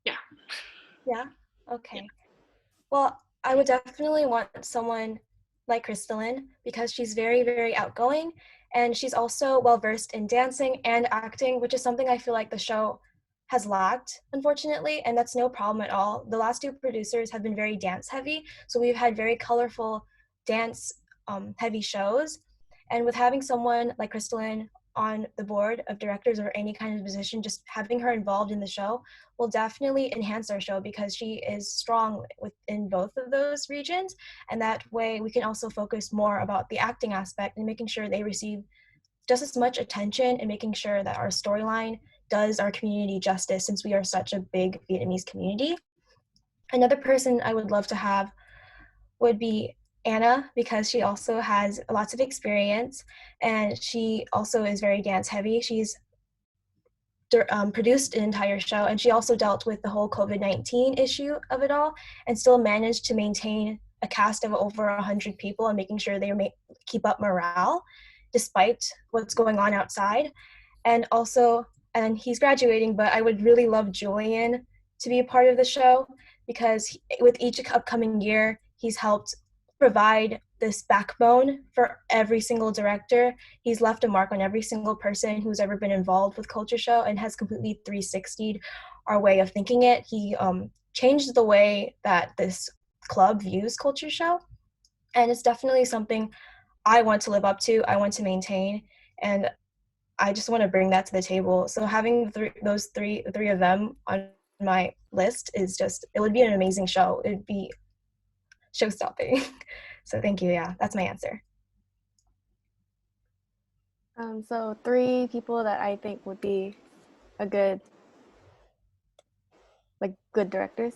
Yeah. Yeah? Okay. Well, I would definitely want someone like Crystalline, because she's very, very outgoing, and she's also well-versed in dancing and acting, which is something I feel like the show has lacked, unfortunately, and that's no problem at all. The last 2 producers have been very dance-heavy, so we've had very colorful dance-heavy shows, and with having someone like Crystalline on the board of directors or any kind of position, just having her involved in the show will definitely enhance our show, because she is strong within both of those regions, and that way we can also focus more about the acting aspect and making sure they receive just as much attention, and making sure that our storyline does our community justice, since we are such a big Vietnamese community. Another person I would love to have would be Anna, because she also has lots of experience, and she also is very dance heavy. She's produced an entire show, and she also dealt with the whole COVID-19 issue of it all, and still managed to maintain a cast of over 100 people and making sure they keep up morale despite what's going on outside. And he's graduating, but I would really love Julian to be a part of the show, because with each upcoming year, he's helped provide this backbone for every single director. He's left a mark on every single person who's ever been involved with Culture Show, and has completely 360'd our way of thinking it. He changed the way that this club views Culture Show, and it's definitely something I want to live up to, I want to maintain, and I just want to bring that to the table. So having those three of them on my list is it would be an amazing show. It'd be show-stopping. So thank you. Yeah, that's my answer. So 3 people that I think would be a good like good directors?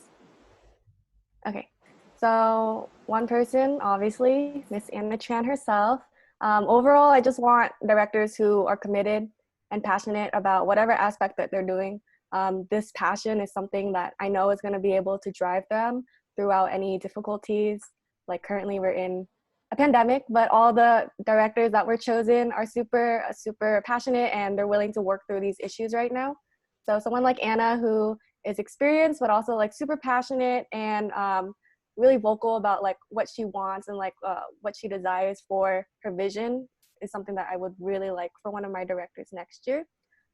Okay, so one person, obviously, Miss Anna Tran herself. Overall, I just want directors who are committed and passionate about whatever aspect that they're doing. This passion is something that I know is going to be able to drive them throughout any difficulties. Like currently we're in a pandemic, but all the directors that were chosen are super passionate and they're willing to work through these issues right now. So someone like Anna, who is experienced, but also like super passionate and really vocal about like what she wants and like what she desires for her vision is something that I would really like for one of my directors next year.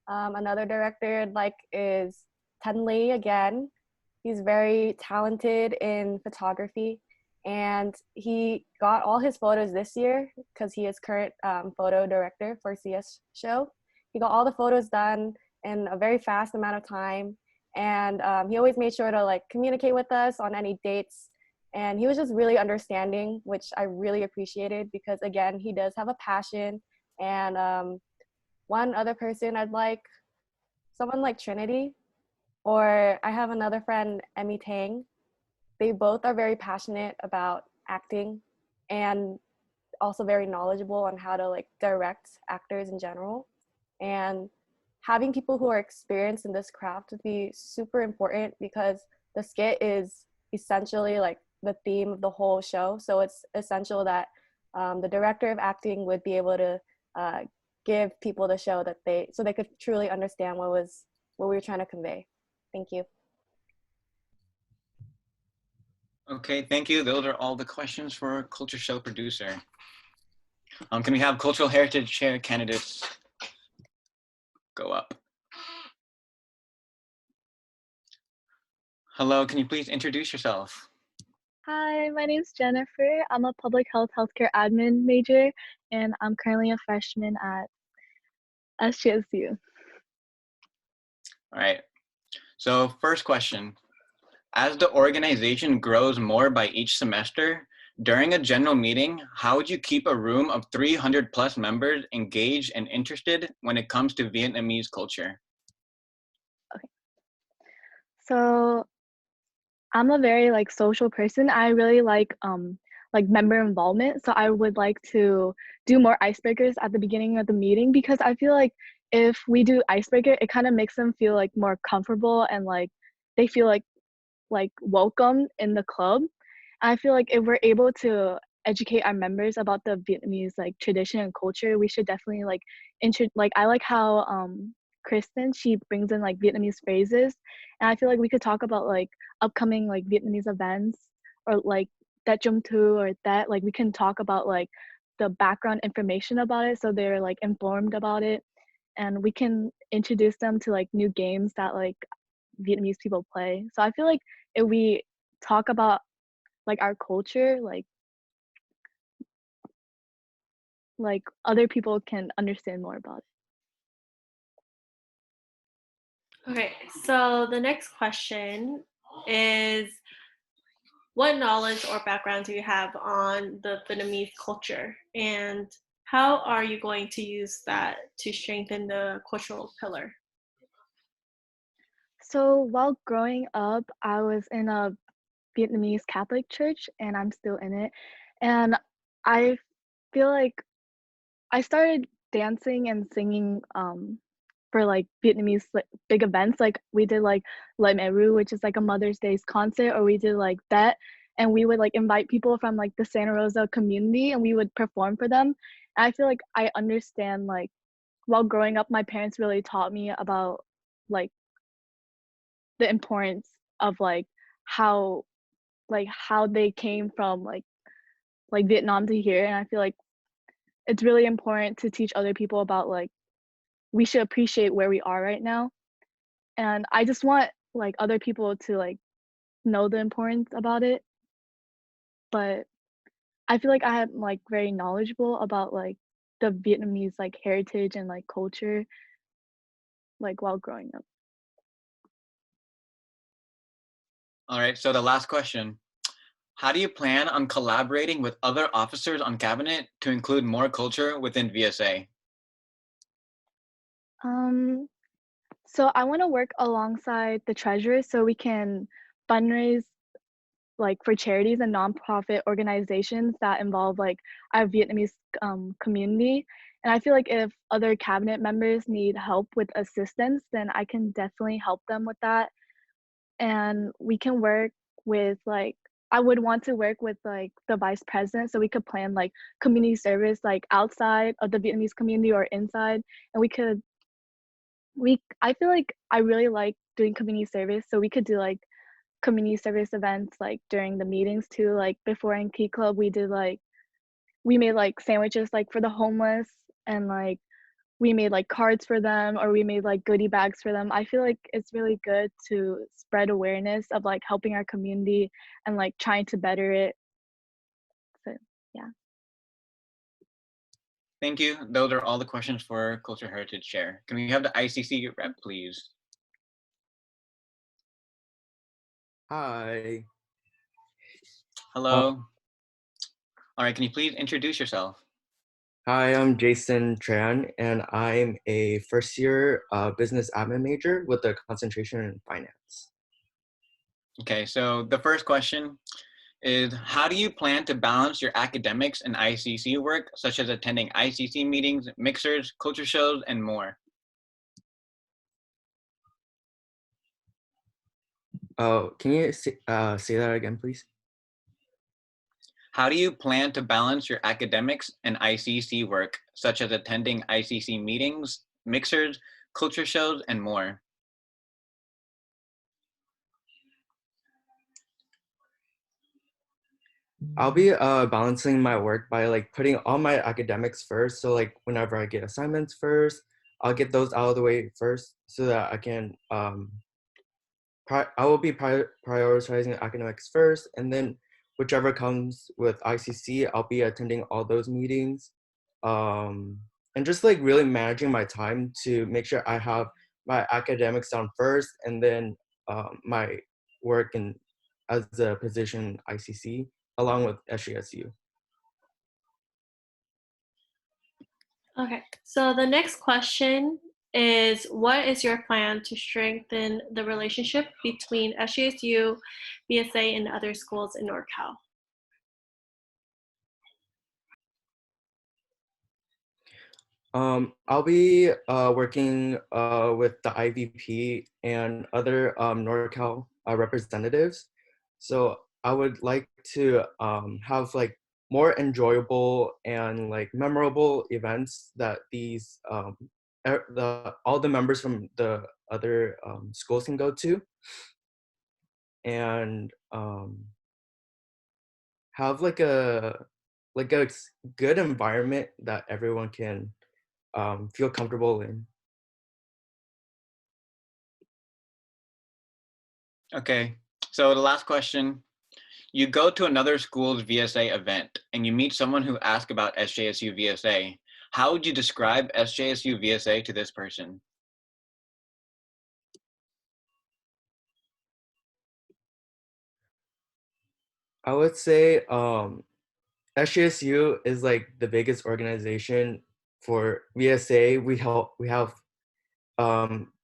Another director I'd like is Ten Lee again. He's very talented in photography and he got all his photos this year because he is current photo director for CS show. He got all the photos done in a very fast amount of time. And he always made sure to like communicate with us on any dates. And he was just really understanding, which I really appreciated because again, he does have a passion. And one other person I'd like, someone like Trinity, or I have another friend, Emmy Tang. They both are very passionate about acting and also very knowledgeable on how to like direct actors in general. And having people who are experienced in this craft would be super important because the skit is essentially like the theme of the whole show. So it's essential that the director of acting would be able to give people the show that they could truly understand what we were trying to convey. Thank you. Okay, thank you. Those are all the questions for Culture Show producer. Can we have Cultural Heritage Chair candidates go up? Hello, can you please introduce yourself? Hi, my name is Jennifer. I'm a public health healthcare admin major, and I'm currently a freshman at SJSU. All right, so first question. As the organization grows more by each semester, during a general meeting, how would you keep a room of 300 plus members engaged and interested when it comes to Vietnamese culture? Okay. So I'm a very like social person. I really like member involvement. So I would like to do more icebreakers at the beginning of the meeting because I feel like if we do icebreaker, it kind of makes them feel like more comfortable and like they feel like welcome in the club. I feel like if we're able to educate our members about the Vietnamese like tradition and culture, we should definitely like I like how Kristen, she brings in like Vietnamese phrases, and I feel like we could talk about like upcoming like Vietnamese events or like that Jum Tu or that like we can talk about like the background information about it so they're like informed about it, and we can introduce them to like new games that like Vietnamese people play. So I feel like if we talk about like our culture, like other people can understand more about it. Okay, so the next question is, what knowledge or background do you have on the Vietnamese culture, and how are you going to use that to strengthen the cultural pillar? So while growing up, I was in a Vietnamese Catholic church, and I'm still in it. And I feel like I started dancing and singing for like Vietnamese like, big events. Like we did like Lễ Mẹ Ru, which is like a Mother's Day concert, or we did like that. And we would like invite people from like the Santa Rosa community and we would perform for them. And I feel like I understand like while growing up, my parents really taught me about like the importance of like how they came from like Vietnam to here. And I feel like it's really important to teach other people about like we should appreciate where we are right now. And I just want like other people to like know the importance about it. But I feel like I am like very knowledgeable about like the Vietnamese like heritage and like culture like while growing up. All right, so the last question. How do you plan on collaborating with other officers on cabinet to include more culture within VSA? So I want to work alongside the treasurer so we can fundraise like for charities and nonprofit organizations that involve like our Vietnamese community. And I feel like if other cabinet members need help with assistance, then I can definitely help them with that. And we can work with like, I would want to work with like the vice president so we could plan like community service like outside of the Vietnamese community or inside. And I feel like I really like doing community service, so we could do like community service events like during the meetings too. Like before in Key Club, we made like sandwiches like for the homeless, and like we made like cards for them, or we made like goodie bags for them. I feel like it's really good to spread awareness of like helping our community and like trying to better it. So yeah. Thank you. Those are all the questions for Culture Heritage Chair. Can we have the ICC rep, please? Hi. Hello. All right, can you please introduce yourself? Hi, I'm Jason Tran, and I'm a first-year business admin major with a concentration in finance. Okay, so the first question is, how do you plan to balance your academics and ICC work, such as attending ICC meetings, mixers, culture shows, and more? Oh, can you say that again, please? How do you plan to balance your academics and ICC work, such as attending ICC meetings, mixers, culture shows, and more? I'll be balancing my work by like putting all my academics first. So like whenever I get assignments first, I'll get those out of the way first so that I can I will be prioritizing academics first, and then whichever comes with ICC, I'll be attending all those meetings, and just like really managing my time to make sure I have my academics done first, and then my work and as a position ICC along with SJSU. Okay, so the next question is, what is your plan to strengthen the relationship between SJSU, VSA, and other schools in NorCal? I'll be working with the IVP and other NorCal representatives. So I would like to have like more enjoyable and like memorable events that these all the members from the other schools can go to, and have like a good environment that everyone can feel comfortable in. Okay, so the last question. You go to another school's VSA event and you meet someone who asks about SJSU VSA. How would you describe SJSU VSA to this person? I would say SJSU is like the biggest organization for VSA. We have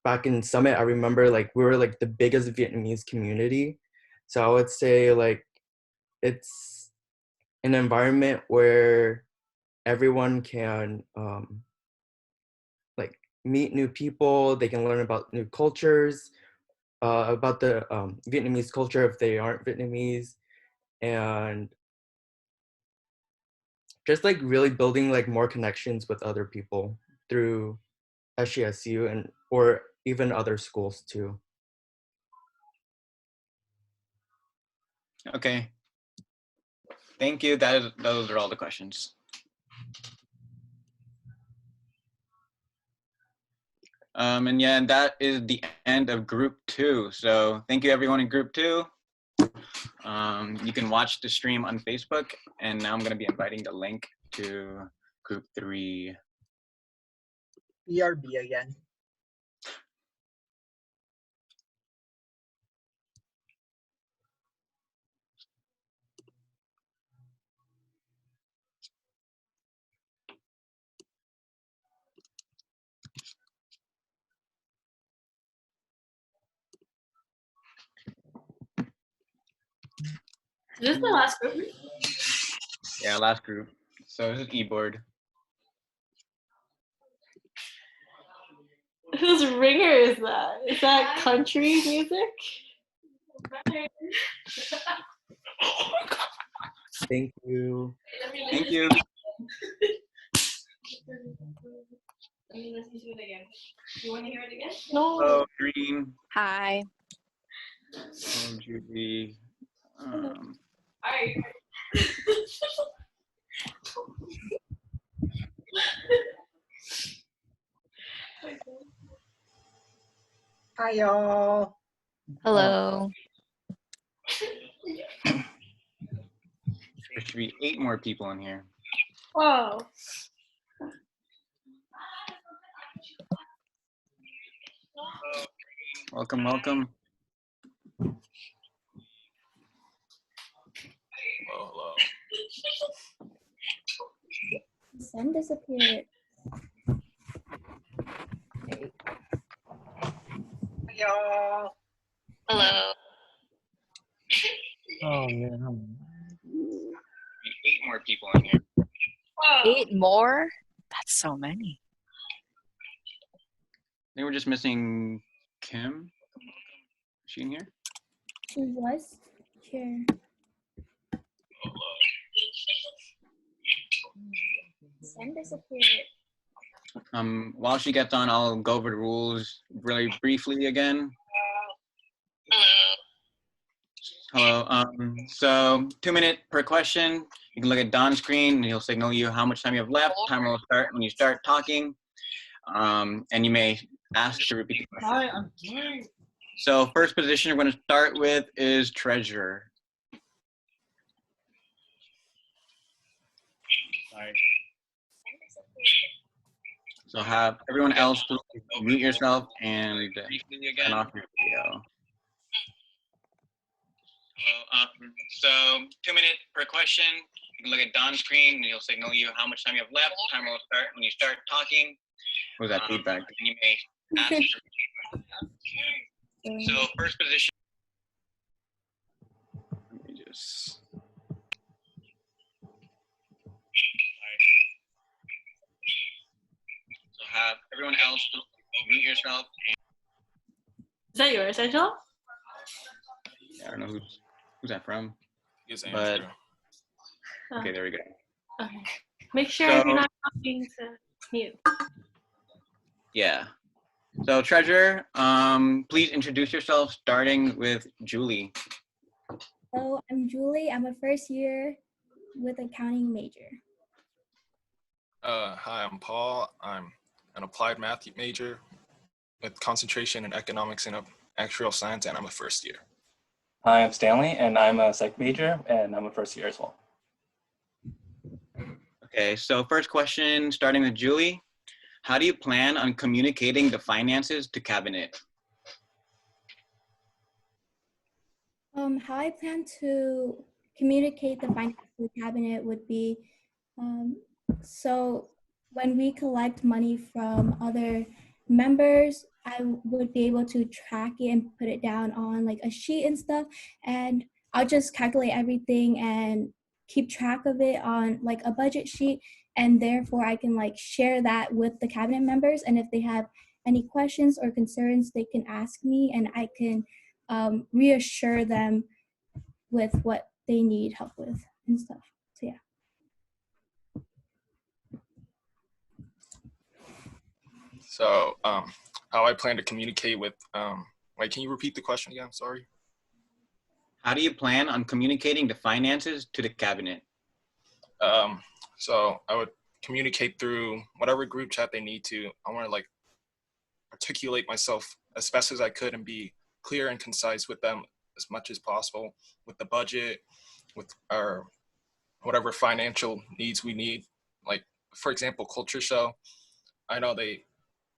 back in Summit, I remember like we were like the biggest Vietnamese community. So I would say like it's an environment where everyone can like meet new people. They can learn about new cultures, about the Vietnamese culture if they aren't Vietnamese, and just like really building like more connections with other people through SJSU and or even other schools too. Okay. Thank you. Those are all the questions. And yeah, and that is the end of group 2. So thank you everyone in group 2. You can watch the stream on Facebook, and now I'm going to be inviting the link to group 3. ERB again. Is this the last group? Yeah, last group. So this is keyboard. Whose ringer is that? Is that country music? Thank you. Thank you. Let me listen to it again. You want to hear it again? Hello, Green. Hi. Hello, Judy. Alright. Hi, y'all. Hello. There should be 8 more people in here. Whoa. Welcome, welcome. Hello. Sun disappeared. Hi, y'all. Hello. Oh man. 8 more people in here. 8 more? That's so many. I think we're just missing Kim. Is she in here? She was here. Sun disappeared. While she gets on, I'll go over the rules really briefly again. Hello. So 2 minutes per question. You can look at Don's screen and he'll signal you how much time you have left. Timer will start when you start talking. And you may ask to repeat the question. Hi, I'm doing. So first position we're going to start with is treasurer. Sorry. So have everyone else mute yourself and turn off your video. So 2 minutes per question. You can look at Don's screen and he'll signal you how much time you have left. Timer will start when you start talking. What was that feedback? And you may ask. So first position. Let me just. So have everyone else mute yourself. Is that yours, Angela? Yeah, I don't know who's that from. Yes, but Andrew. okay, there we go. Okay. Make sure So- if you're not talking to mute. Yeah. So treasurer, please introduce yourself, starting with Julie. So I'm Julie. I'm a first year with accounting major. Hi, I'm Paul. I'm an applied math major with concentration in economics and actuarial science, and I'm a first year. Hi, I'm Stanley, and I'm a psych major, and I'm a first year as well. Okay, so first question, starting with Julie. How do you plan on communicating the finances to cabinet? How I plan to communicate the finance to the cabinet would be, so when we collect money from other members, I would be able to track it and put it down on like a sheet and stuff, and I'll just calculate everything and keep track of it on like a budget sheet, and therefore I can like share that with the cabinet members, and if they have any questions or concerns, they can ask me and I can reassure them with what they need help with and stuff. So yeah. So, how I plan to communicate with, wait, can you repeat the question again? Sorry. How do you plan on communicating the finances to the cabinet? So I would communicate through whatever group chat they need to. I want to like articulate myself as best as I could and be clear and concise with them as much as possible with the budget, with our whatever financial needs we need. Like, for example, culture show. I know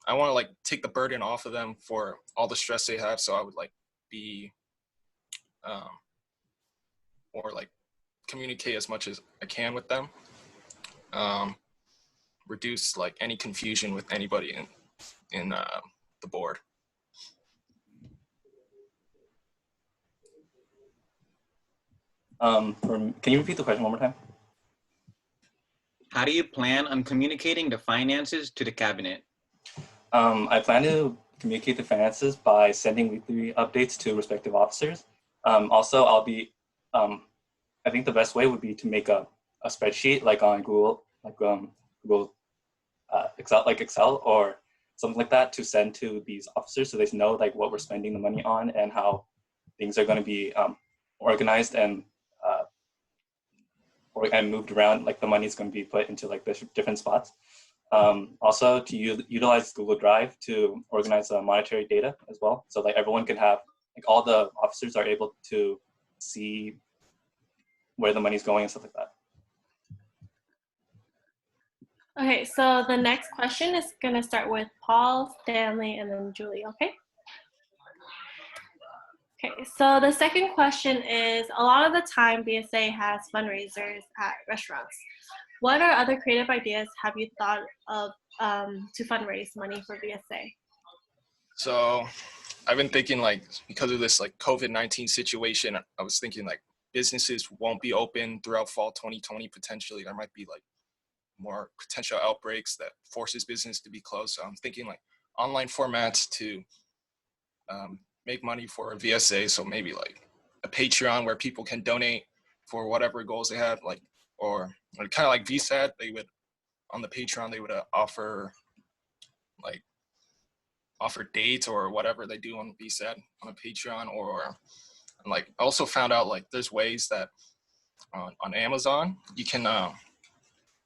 I want to like take the burden off of them for all the stress they have. So I would like be, or like communicate as much as I can with them. Reduce like any confusion with anybody in the board. Can you repeat the question one more time? How do you plan on communicating the finances to the cabinet? I plan to communicate the finances by sending weekly updates to respective officers. Also, I'll be, I think the best way would be to make a spreadsheet like on Google, Google Excel or something like that to send to these officers so they know like what we're spending the money on and how things are going to be organized and moved around, like the money is going to be put into like different spots. Also to utilize Google Drive to organize monetary data as well. So like everyone can have, like all the officers are able to see where the money's going and stuff like that. Okay, so the next question is going to start with Paul, Stanley, and then Julie, okay? Okay, so the second question is, a lot of the time VSA has fundraisers at restaurants. What are other creative ideas have you thought of to fundraise money for VSA? So I've been thinking like, because of this like COVID-19 situation, I was thinking like businesses won't be open throughout fall 2020 potentially. There might be like more potential outbreaks that forces business to be closed. So I'm thinking like online formats to make money for a VSA. So maybe like a Patreon where people can donate for whatever goals they have, like, or kind of like VSAT, they would, on the Patreon, they would offer dates or whatever they do on VSAT on a Patreon. Or like I also found out like there's ways that on Amazon you can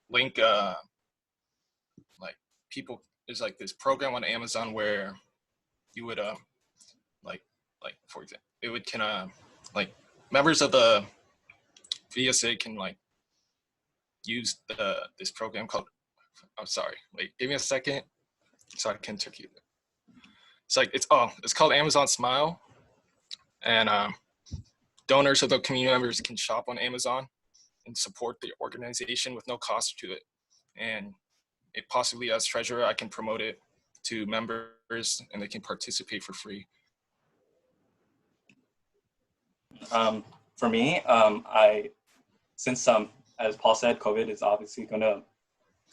link like people. There's like this program on Amazon where you would like for example, it would like members of the VSA can like use this program called, I'm sorry, wait, give me a second so I can check you. It's like it's called Amazon Smile, and donors of the community members can shop on Amazon and support the organization with no cost to it. And it possibly, as treasurer, I can promote it to members and they can participate for free. For me, since as Paul said, COVID is obviously going to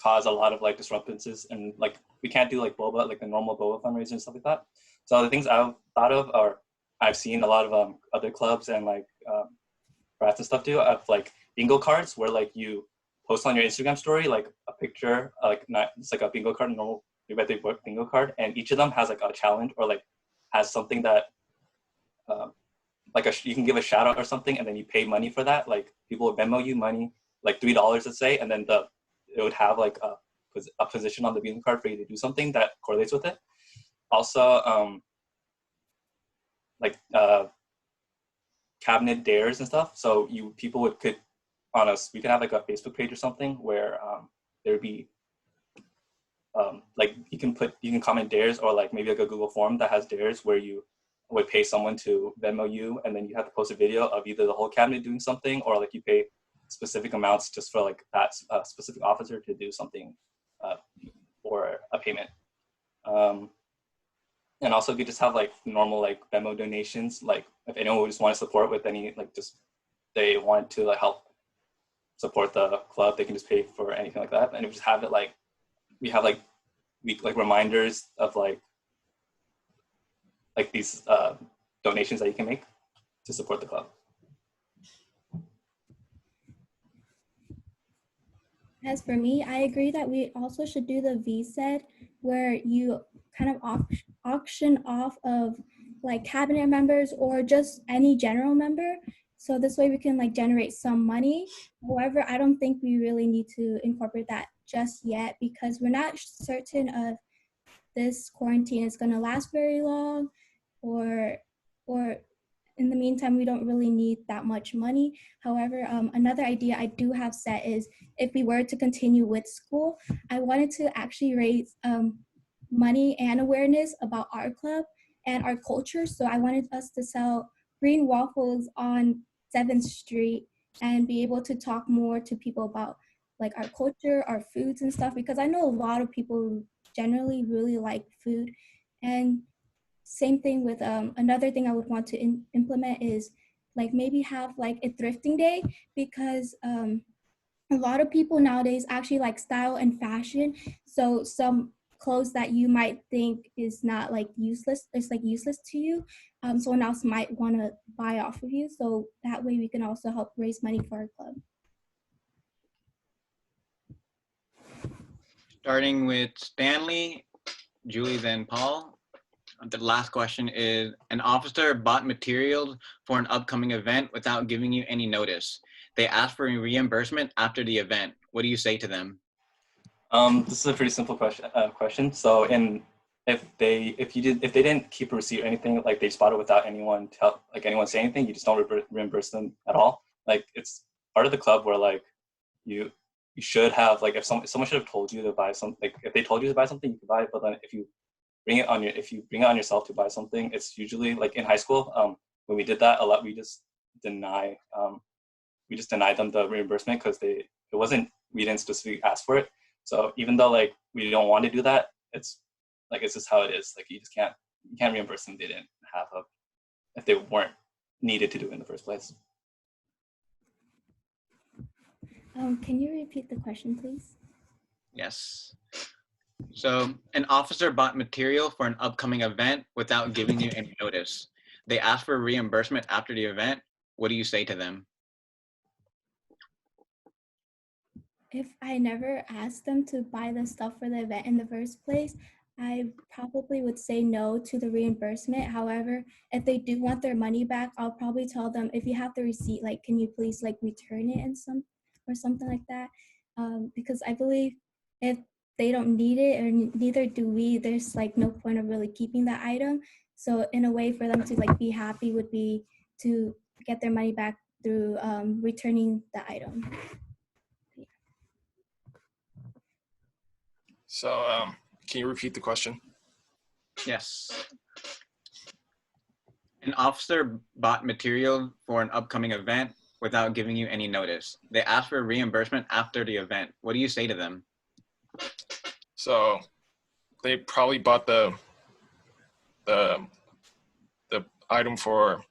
cause a lot of like disruptances, and like we can't do like boba, like the normal boba fundraisers and stuff like that. So the things I've thought of, or I've seen a lot of other clubs and like brats and stuff do, of like bingo cards where like you post on your Instagram story like a picture, like not it's like a bingo card, normal your birthday bingo card, and each of them has like a challenge or like has something that like you can give a shout out or something, and then you pay money for that. Like people would Venmo you money, like $3, let's say, and then it would have like a position on the bingo card for you to do something that correlates with it. Also, like cabinet dares and stuff. So people could we could have like a Facebook page or something where there would be like you can comment dares, or like maybe like a Google form that has dares where you would pay someone to Venmo you, and then you have to post a video of either the whole cabinet doing something, or like you pay specific amounts just for like that specific officer to do something for a payment. And also you just have like normal like Venmo donations, like if anyone would just want to support with any, like just they wanted to like help support the club, they can just pay for anything like that. And we just have it like, we have like reminders of like these donations that you can make to support the club. As for me, I agree that we also should do the VSAT where you kind of auction off of like cabinet members or just any general member. So this way we can like generate some money. However, I don't think we really need to incorporate that just yet because we're not certain of this quarantine is going to last very long, or in the meantime, we don't really need that much money. However, another idea I do have set is if we were to continue with school, I wanted to actually raise money and awareness about our club and our culture. So I wanted us to sell green waffles on 7th Street and be able to talk more to people about like our culture, our foods and stuff, because I know a lot of people generally really like food. And same thing with another thing I would want to implement is like maybe have like a thrifting day, because a lot of people nowadays actually like style and fashion. So some clothes that you might think is not like useless, it's like useless to you, someone else might want to buy off of you. So that way we can also help raise money for our club. Starting with Stanley, Julie, then Paul. The last question is, an officer bought materials for an upcoming event without giving you any notice. They asked for reimbursement after the event. What do you say to them? This is a pretty simple question. So if they didn't keep a receipt or anything, like they spotted without anyone say anything, you just don't reimburse them at all. Like it's part of the club where like you should have, like, if someone should have told you to buy something. Like if they told you to buy something, you can buy it. But then if you bring it on yourself to buy something, it's usually like in high school. When we did that a lot, we just denied them the reimbursement because we didn't specifically ask for it. So even though like we don't want to do that, it's just how it is. Like you can't reimburse them. They didn't have if they weren't needed to do it in the first place. Can you repeat the question, please? Yes. So an officer bought material for an upcoming event without giving you any notice. They asked for reimbursement after the event. What do you say to them? If I never asked them to buy the stuff for the event in the first place, I probably would say no to the reimbursement. However, if they do want their money back, I'll probably tell them, if you have the receipt, like, can you please like return it or something like that? Because I believe if they don't need it, or neither do we, there's like no point of really keeping that item. So in a way for them to like be happy would be to get their money back through returning the item. So can you repeat the question? Yes. An officer bought material for an upcoming event without giving you any notice. They asked for reimbursement after the event. What do you say to them? So they probably bought the item for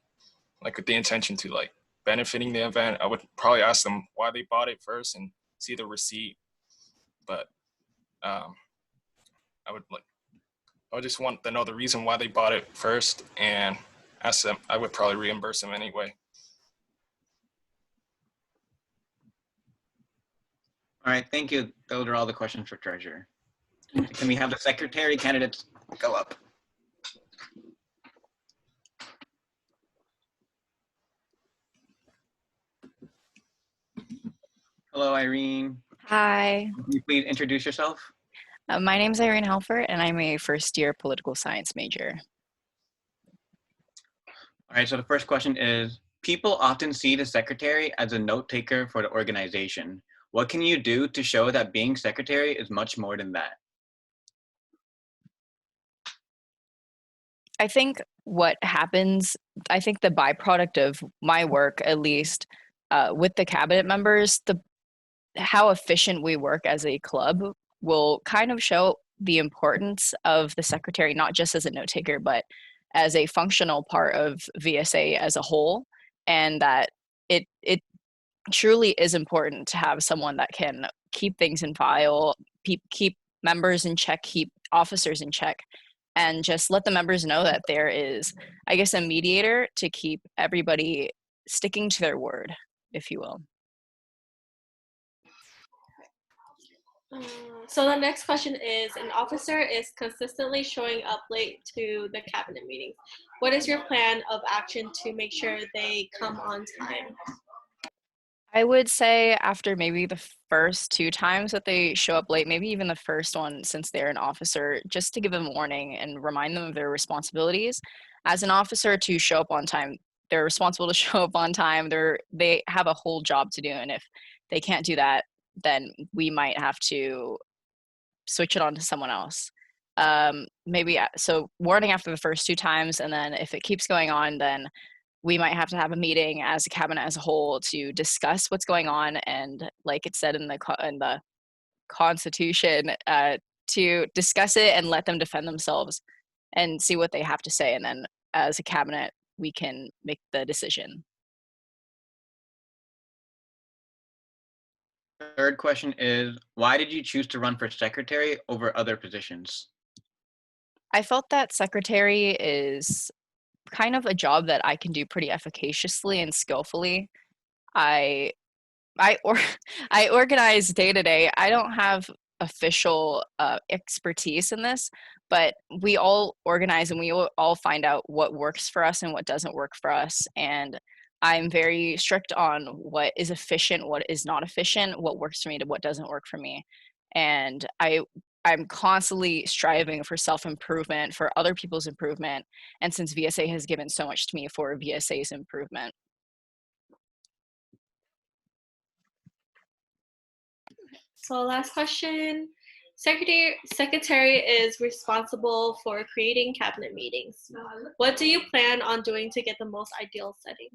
like with the intention to like benefiting the event. I would probably ask them why they bought it first and see the receipt. But I would just want to know the reason why they bought it first and ask them. I would probably reimburse them anyway. All right, thank you. Those are all the questions for treasurer. Can we have the secretary candidates go up? Hello, Irene. Hi. Can you please introduce yourself? My name is Irene Halford, and I'm a first-year political science major. All right, so the first question is, people often see the secretary as a note taker for the organization. What can you do to show that being secretary is much more than that? I think what happens, I think the byproduct of my work, at least with the cabinet members, how efficient we work as a club will kind of show the importance of the secretary, not just as a note taker, but as a functional part of VSA as a whole, and that it truly is important to have someone that can keep things in file, keep members in check, keep officers in check, and just let the members know that there is, I guess, a mediator to keep everybody sticking to their word, if you will. So the next question is, an officer is consistently showing up late to the cabinet meetings. What is your plan of action to make sure they come on time? I would say after maybe the first 2 times that they show up late, maybe even the first one since they're an officer, just to give them a warning and remind them of their responsibilities. As an officer to show up on time, they're responsible to show up on time. They have a whole job to do, and if they can't do that, then we might have to switch it on to someone else. Maybe so warning after the first 2 times, and then if it keeps going on, then we might have to have a meeting as a cabinet as a whole to discuss what's going on, and like it said in the Constitution, to discuss it and let them defend themselves and see what they have to say, and then as a cabinet we can make the decision. third question is, why did you choose to run for secretary over other positions? I felt that secretary is kind of a job that I can do pretty efficaciously and skillfully. I I organize day to day. I don't have official expertise in this, but we all organize and we all find out what works for us and what doesn't work for us. And I'm very strict on what is efficient, what is not efficient, what works for me to what doesn't work for me. And I'm constantly striving for self-improvement, for other people's improvement. And since VSA has given so much to me for VSA's improvement. So last question. Secretary is responsible for creating cabinet meetings. What do you plan on doing to get the most ideal setting?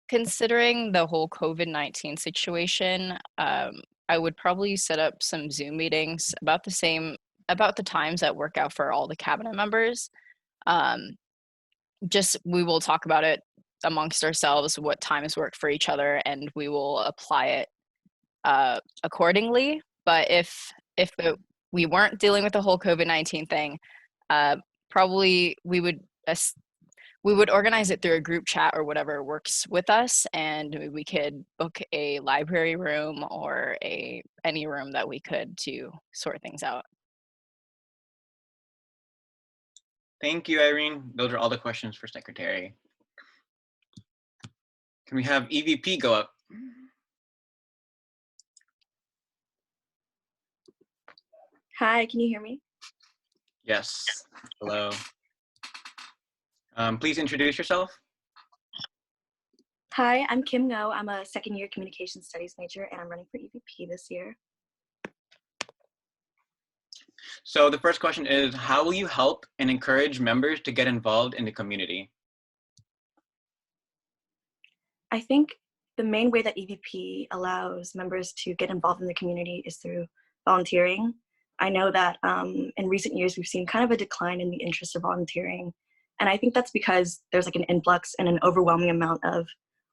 Considering the whole COVID-19 situation, I would probably set up some Zoom meetings about the times that work out for all the cabinet members. We will talk about it amongst ourselves, what times work for each other, and we will apply it accordingly. But if we weren't dealing with the whole COVID-19 thing, probably we would organize it through a group chat or whatever works with us, and we could book a library room or any room that we could to sort things out. Thank you, Irene. Those are all the questions for secretary. Can we have EVP go up? Hi, can you hear me? Yes. Hello. Please introduce yourself. Hi, I'm Kim Ngo. I'm a second-year communication studies major, and I'm running for EVP this year. So the first question is, how will you help and encourage members to get involved in the community? I think the main way that EVP allows members to get involved in the community is through volunteering. I know that in recent years, we've seen kind of a decline in the interest of volunteering. And I think that's because there's like an influx and an overwhelming amount of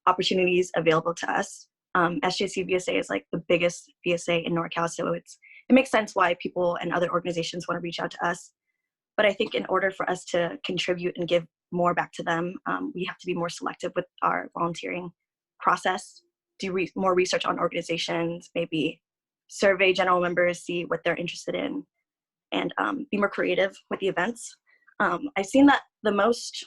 opportunities available to us. SJSU VSA is like the biggest VSA in NorCal, so it makes sense why people and other organizations want to reach out to us. But I think in order for us to contribute and give more back to them, we have to be more selective with our volunteering process, do more research on organizations, maybe survey general members, see what they're interested in, and be more creative with the events. I've seen that the most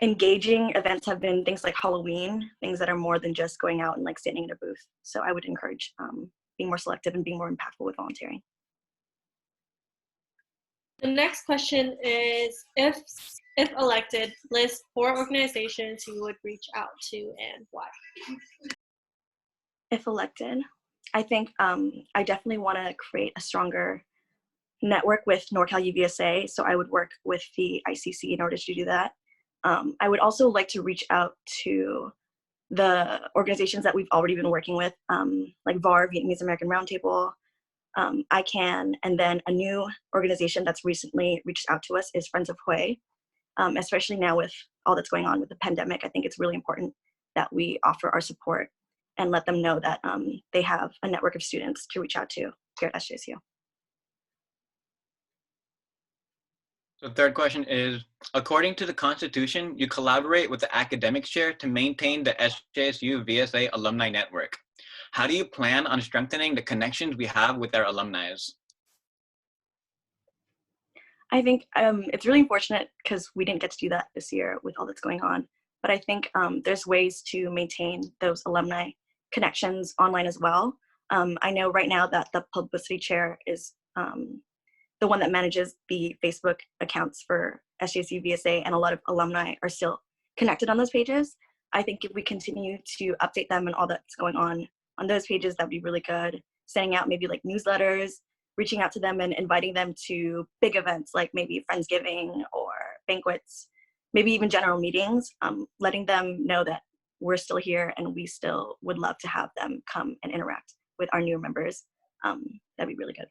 engaging events have been things like Halloween, things that are more than just going out and like standing in a booth. So I would encourage being more selective and being more impactful with volunteering. The next question is, if elected, list 4 organizations you would reach out to and why. If elected, I think I definitely want to create a stronger network with NorCal UVSA, so I would work with the ICC in order to do that. I would also like to reach out to the organizations that we've already been working with, like VAR, Vietnamese American Roundtable, ICANN, and then a new organization that's recently reached out to us is Friends of Hue. Especially now with all that's going on with the pandemic, I think it's really important that we offer our support and let them know that they have a network of students to reach out to here at SJSU. The third question is, according to the Constitution, you collaborate with the academics chair to maintain the SJSU VSA alumni network. How do you plan on strengthening the connections we have with our alumni? I think it's really unfortunate because we didn't get to do that this year with all that's going on. But I think there's ways to maintain those alumni connections online as well. I know right now that the publicity chair is the one that manages the Facebook accounts for SJSU VSA, and a lot of alumni are still connected on those pages. I think if we continue to update them and all that's going on those pages, that'd be really good. Sending out maybe like newsletters, reaching out to them and inviting them to big events like maybe Friendsgiving or banquets, maybe even general meetings, letting them know that we're still here and we still would love to have them come and interact with our new members. That'd be really good.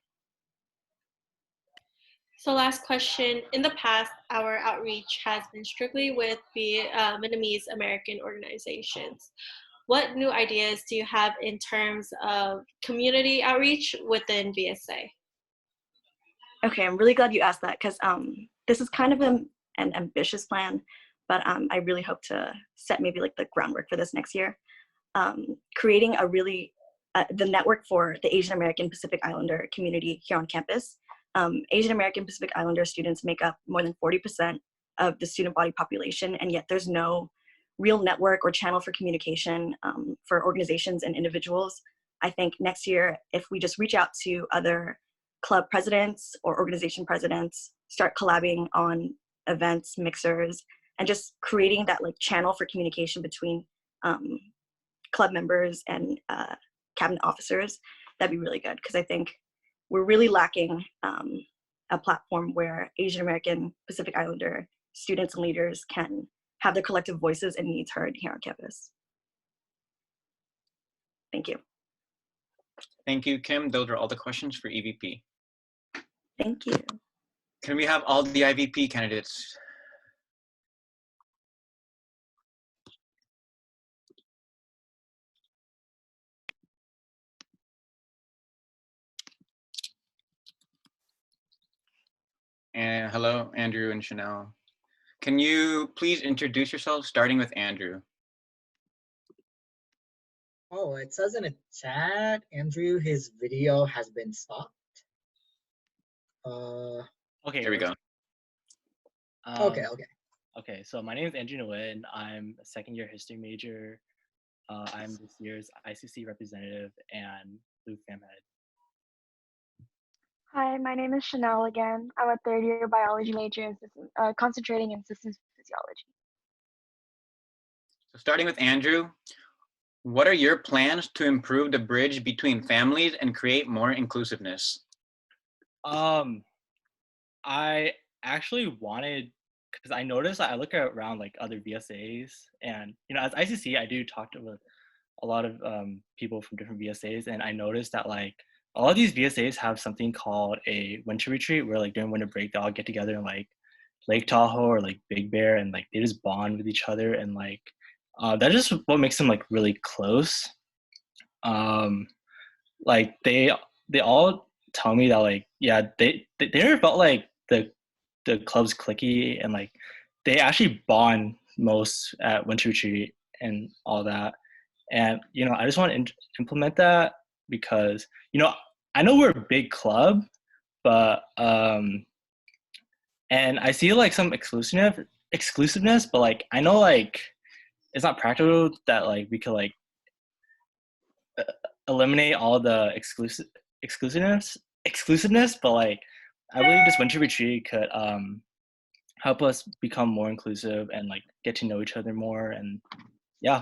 So last question, in the past, our outreach has been strictly with the Vietnamese American organizations. what new ideas do you have in terms of community outreach within VSA? Okay, I'm really glad you asked that because this is kind of an ambitious plan, but I really hope to set maybe like the groundwork for this next year. Creating a really, the network for the Asian American Pacific Islander community here on campus. Asian American Pacific Islander students make up more than 40% of the student body population, and yet there's no real network or channel for communication for organizations and individuals. I think next year, if we just reach out to other club presidents or organization presidents, start collabing on events, mixers, and just creating that like channel for communication between club members and cabinet officers, that'd be really good. Because I think we're really lacking a platform where Asian American Pacific Islander students and leaders can have their collective voices and needs heard here on campus. Thank you. Thank you, Kim. Those are all the questions for EVP. Thank you. Can we have all the IVP candidates? And hello, Andrew and Chanel. Can you please introduce yourselves, starting with Andrew? Oh, it says in a chat, Andrew, his video has been stopped. Okay, here we go. Okay. Okay, so my name is Andrew Nguyen. I'm a second-year history major. I'm this year's ICC Representative and Blue Fam Head. Hi, my name is Chanel again. I'm a third-year biology major, concentrating in systems physiology. So starting with Andrew, what are your plans to improve the bridge between families and create more inclusiveness? I actually wanted, because I noticed that I look around like other VSAs, and as ICC, I do talk to a lot of people from different VSAs, and I noticed that like all of these VSAs have something called a winter retreat, where like during winter break they all get together in like Lake Tahoe or like Big Bear, and like they just bond with each other, and like that's just what makes them like really close. Like they all tell me that like they never felt like the club's cliquey, and like they actually bond most at winter retreat and all that. And I just want to implement that because I know we're a big club, but and I see like some exclusiveness, but like I know like it's not practical that like we could like eliminate all the exclusiveness, but like I believe this winter retreat could help us become more inclusive and like get to know each other more, and yeah.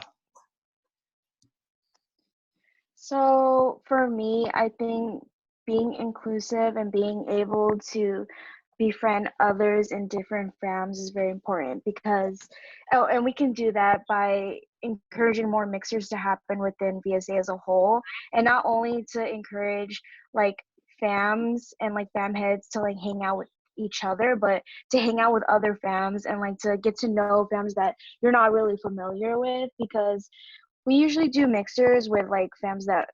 So for me, I think being inclusive and being able to befriend others in different FAMs is very important because, and we can do that by encouraging more mixers to happen within VSA as a whole, and not only to encourage like FAMs and like FAM heads to like hang out with each other, but to hang out with other FAMs and like to get to know FAMs that you're not really familiar with, because we usually do mixers with like FAMs that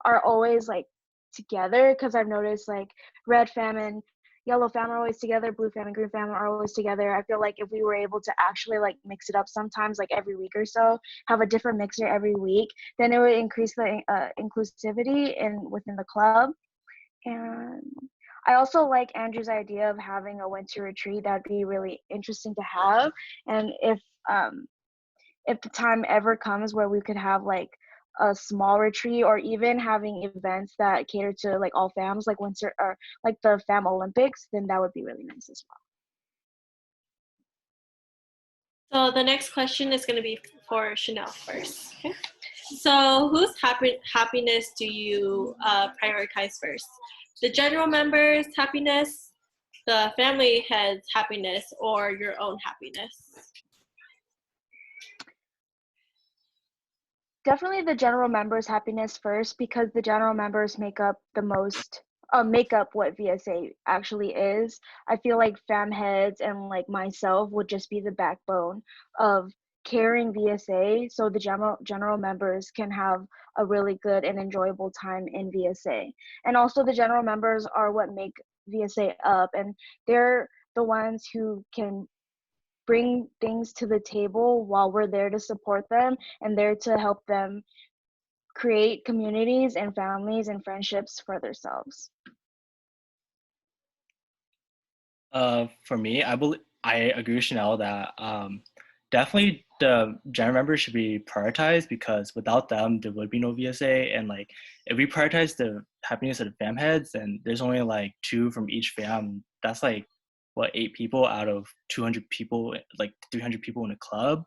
are always like together, because I've noticed like red FAM and yellow FAM are always together, blue FAM and green FAM are always together. I feel like if we were able to actually like mix it up sometimes, like every week or so, have a different mixer every week, then it would increase the inclusivity within the club. And I also like Andrew's idea of having a winter retreat. That'd be really interesting to have. And if the time ever comes where we could have like a small retreat, or even having events that cater to like all FAMs, like winter or like the FAM Olympics, then that would be really nice as well. So the next question is going to be for Chanel first. Okay. So whose happiness do you prioritize first? The general members' happiness, the family head's happiness, or your own happiness? Definitely the general members' happiness first, because the general members make up what VSA actually is. I feel like FAM heads and like myself would just be the backbone of caring VSA so the general members can have a really good and enjoyable time in VSA. And also the general members are what make VSA up, and they're the ones who can bring things to the table while we're there to support them and there to help them create communities and families and friendships for themselves. For me, I agree with Chanel that definitely the general members should be prioritized, because without them there would be no VSA. And like if we prioritize the happiness of the fam heads, and there's only like 2 from each fam, that's like what, 8 people out of 200 people, like 300 people in a club.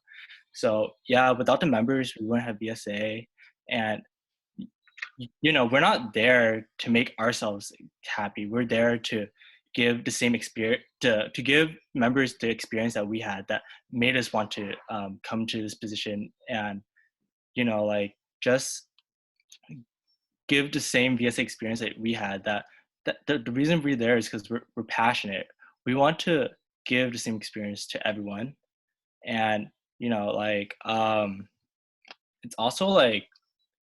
So yeah, without the members we wouldn't have VSA. And you know, we're not there to make ourselves happy. We're there to give the same experience, to give members the experience that we had that made us want to come to this position. And you know, like just give the same VSA experience that we had. That the reason we're there is because we're passionate. We want to give the same experience to everyone. And you know, like it's also like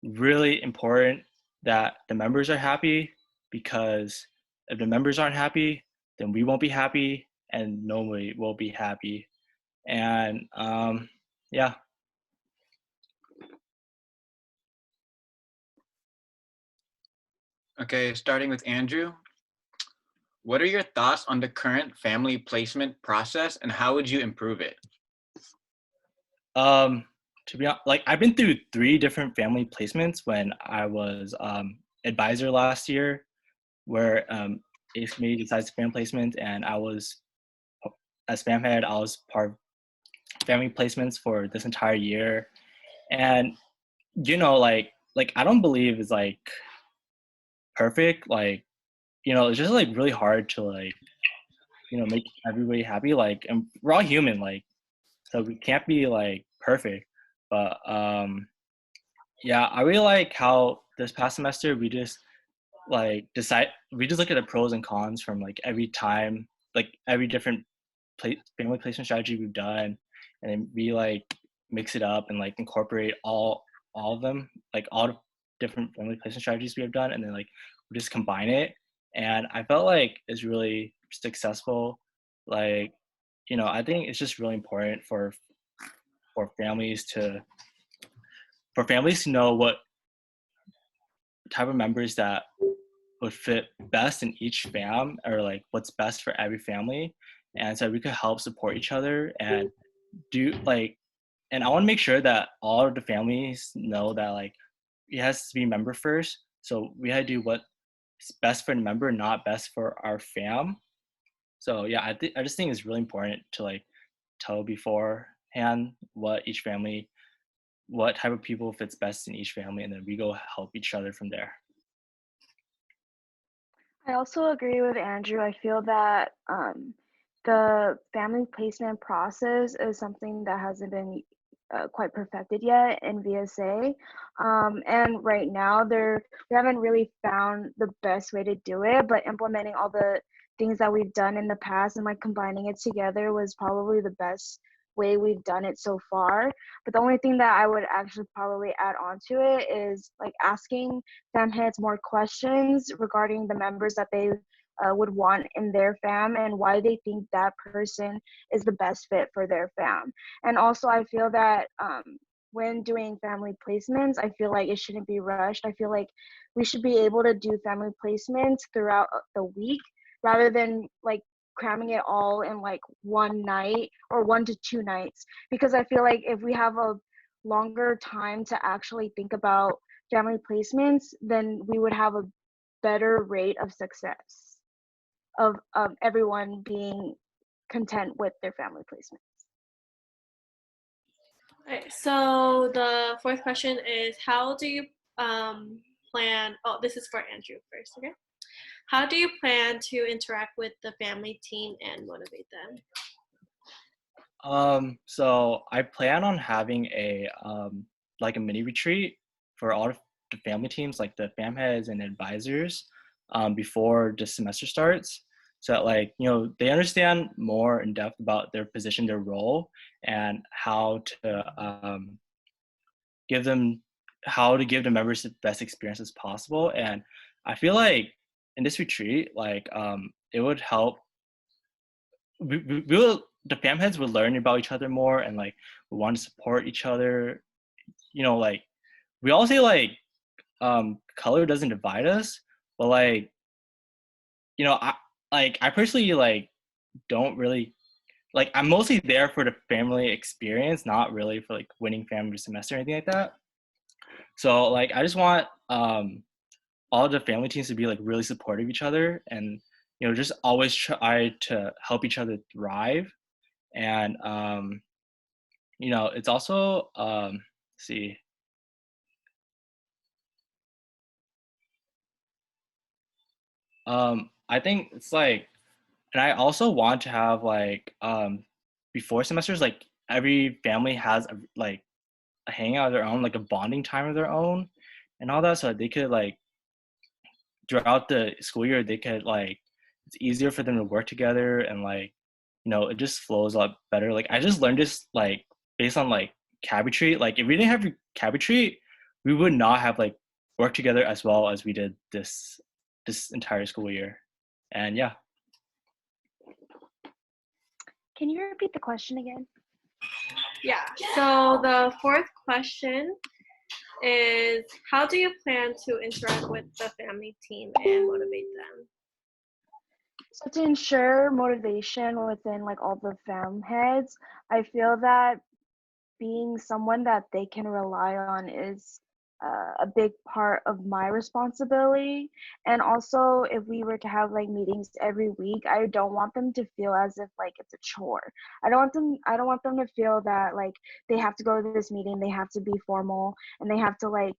really important that the members are happy, because if the members aren't happy, then we won't be happy and nobody will be happy. And yeah. Okay, starting with Andrew. What are your thoughts on the current family placement process, and how would you improve it? To be honest, like I've been through 3 different family placements when I was advisor last year, where ACE committee decides family placement, and I was, as fam head, I was part of family placements for this entire year. And you know, like I don't believe it's like perfect. Like, you know, it's just like really hard to like, you know, make everybody happy. Like, and we're all human, like, so we can't be like perfect. But yeah, I really like how this past semester we just like we just look at the pros and cons from like every time, like every different family placement strategy we've done, and then we like mix it up and like incorporate all of them, like all the different family placement strategies we have done, and then like we just combine it. And I felt like it's really successful. Like, you know, I think it's just really important for families to know what type of members that would fit best in each fam, or like what's best for every family. And so we could help support each other and do like, and I want to make sure that all of the families know that like it has to be member first. So we had to do what's best for the member, not best for our fam. So yeah, I just think it's really important to like tell beforehand what each family, what type of people fits best in each family, and then we go help each other from there. I also agree with Andrew. I feel that the family placement process is something that hasn't been quite perfected yet in VSA. And right now we haven't really found the best way to do it, but implementing all the things that we've done in the past and like combining it together was probably the best way we've done it so far. But the only thing that I would actually probably add on to it is like asking fam heads more questions regarding the members that they would want in their fam and why they think that person is the best fit for their fam. And also I feel that when doing family placements, I feel like it shouldn't be rushed. I feel like we should be able to do family placements throughout the week rather than like cramming it all in like one night or 1 to 2 nights, because I feel like if we have a longer time to actually think about family placements, then we would have a better rate of success of everyone being content with their family placements. Okay, so the 4th question is, how do you plan, this is for Andrew first, okay? How do you plan to interact with the family team and motivate them? So I plan on having a like a mini retreat for all of the family teams, like the fam heads and advisors, before the semester starts. so that like, you know, they understand more in depth about their position, their role, and how to give the members the best experiences possible. And I feel like in this retreat, like it would help. The fam heads would learn about each other more, and like we want to support each other. You know, like we all say like color doesn't divide us, but like, you know, I personally like don't really like, I'm mostly there for the family experience, not really for like winning family semester or anything like that. So like I just want all the family teams to be like really supportive of each other, and you know, just always try to help each other thrive. And you know, it's also see, I think it's like, and I also want to have like before semesters, like every family has like a hangout of their own, like a bonding time of their own and all that, so that they could like throughout the school year, they could like, it's easier for them to work together, and like, you know, it just flows a lot better. Like I just learned this like based on like cabinetry. Like if we didn't have cabinetry, we would not have like worked together as well as we did this entire school year. And yeah. Can you repeat the question again? Yeah, so the fourth question is, how do you plan to interact with the family team and motivate them? So to ensure motivation within like all the fam heads, I feel that being someone that they can rely on is a big part of my responsibility. And also, if we were to have like meetings every week, I don't want them to feel as if like it's a chore. I don't want them to feel that like they have to go to this meeting, they have to be formal, and they have to like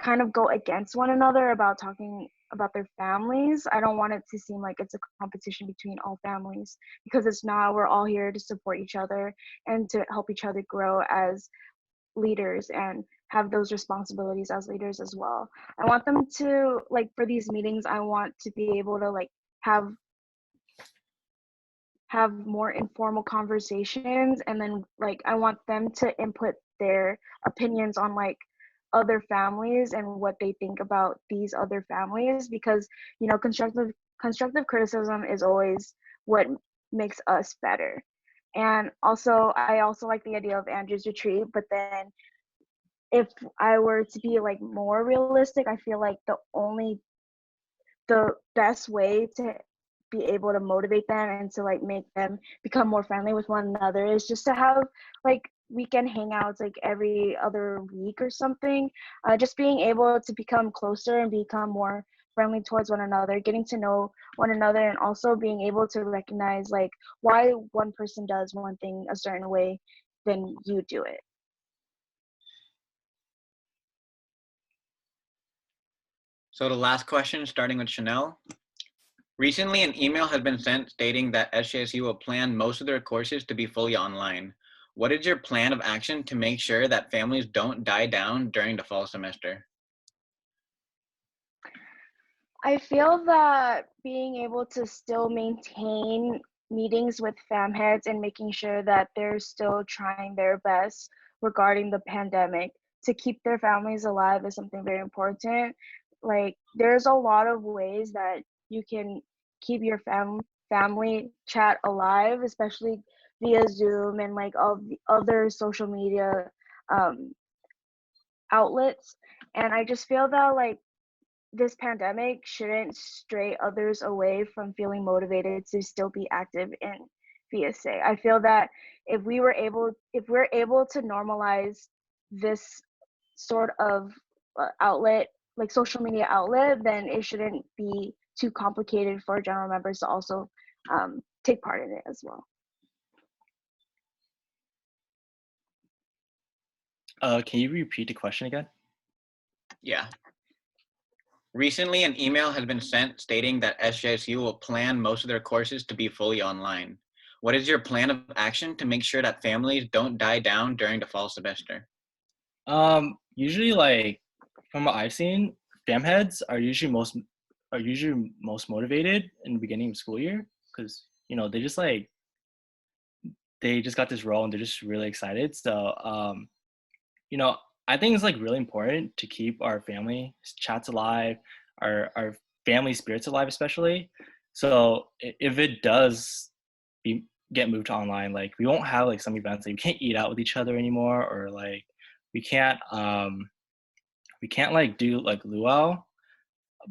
kind of go against one another about talking about their families. I don't want it to seem like it's a competition between all families, because it's not. We're all here to support each other and to help each other grow as leaders and have those responsibilities as leaders as well. I want them to like, for these meetings, I want to be able to like have more informal conversations, and then like I want them to input their opinions on like other families and what they think about these other families, because you know, constructive criticism is always what makes us better. And also, I also like the idea of Andrew's retreat, but then if I were to be like more realistic, I feel like the best way to be able to motivate them and to like make them become more friendly with one another is just to have like weekend hangouts like every other week or something. Just being able to become closer and become more friendly towards one another, getting to know one another, and also being able to recognize like why one person does one thing a certain way than you do it. So the last question, starting with Chanel. Recently, an email has been sent stating that SJSU will plan most of their courses to be fully online. What is your plan of action to make sure that families don't die down during the fall semester? I feel that being able to still maintain meetings with fam heads and making sure that they're still trying their best regarding the pandemic to keep their families alive is something very important. Like there's a lot of ways that you can keep your family chat alive, especially via Zoom and like all the other social media outlets. And I just feel that like this pandemic shouldn't stray others away from feeling motivated to still be active in VSA. I feel that if we're able to normalize this sort of outlet, like social media outlet, then it shouldn't be too complicated for general members to also take part in it as well. Can you repeat the question again? Yeah. Recently, an email has been sent stating that SJSU will plan most of their courses to be fully online. What is your plan of action to make sure that families don't die down during the fall semester? Usually, like from what I've seen, fam heads are usually most are usually most motivated in the beginning of school year because they just got this role and they're just really excited. So I think it's like really important to keep our family chats alive, our family spirits alive, especially. So if it does get moved to online, like we won't have like some events, like we can't eat out with each other anymore, or like we can't like do like luau,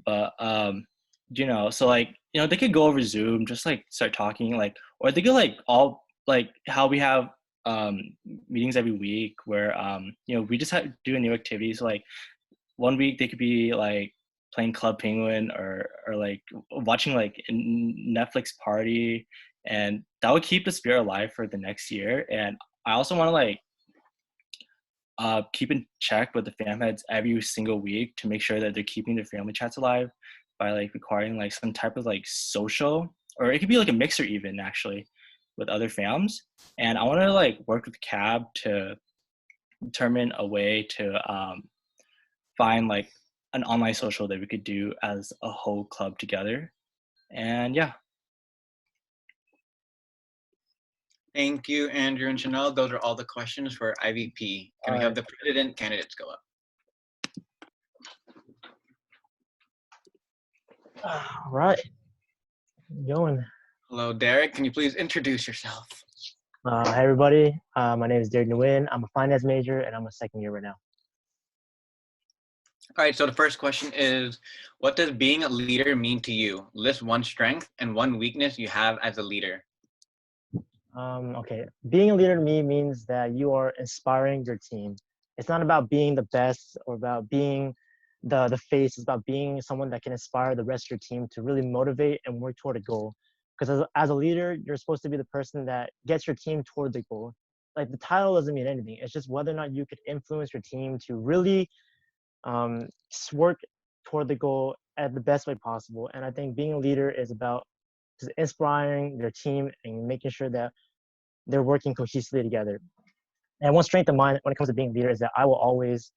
but so like they could go over Zoom, just like start talking, like, or they could like all like how we have meetings every week where we just do a new activity. So like one week they could be like playing Club Penguin or like watching like a Netflix party, and that would keep the spirit alive for the next year. And I also want to like keep in check with the fam heads every single week to make sure that they're keeping their family chats alive by like requiring like some type of like social, or it could be like a mixer even actually with other fams. And I want to like work with CAB to determine a way to find like an online social that we could do as a whole club together. And yeah. Thank you, Andrew and Chanel. Those are all the questions for IVP. Can we have the president candidates go up? All right. Going. Hello, Derek. Can you please introduce yourself? Hi, everybody. My name is Derek Nguyen. I'm a finance major, and I'm a second year right now. All right, so the first question is, what does being a leader mean to you? List one strength and one weakness you have as a leader. Okay, being a leader to me means that you are inspiring your team. It's not about being the best or about being the face. It's about being someone that can inspire the rest of your team to really motivate and work toward a goal. Because as a leader, you're supposed to be the person that gets your team toward the goal. Like the title doesn't mean anything. It's just whether or not you could influence your team to really work toward the goal at the best way possible. And I think being a leader is about just inspiring your team and making sure that they're working cohesively together. And one strength of mine when it comes to being a leader is that I will always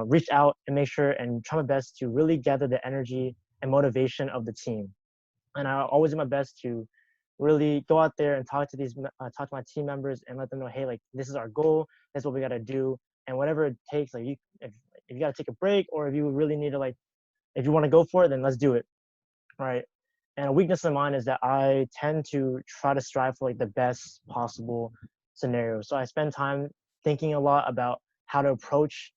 reach out and make sure and try my best to really gather the energy and motivation of the team. And I'll always do my best to really go out there and talk to my team members and let them know, hey, like this is our goal, that's what we got to do, and whatever it takes, like if you got to take a break, or if you really need to, like, if you want to go for it, then let's do it, right? And a weakness of mine is that I tend to try to strive for like the best possible scenario. So I spend time thinking a lot about how to approach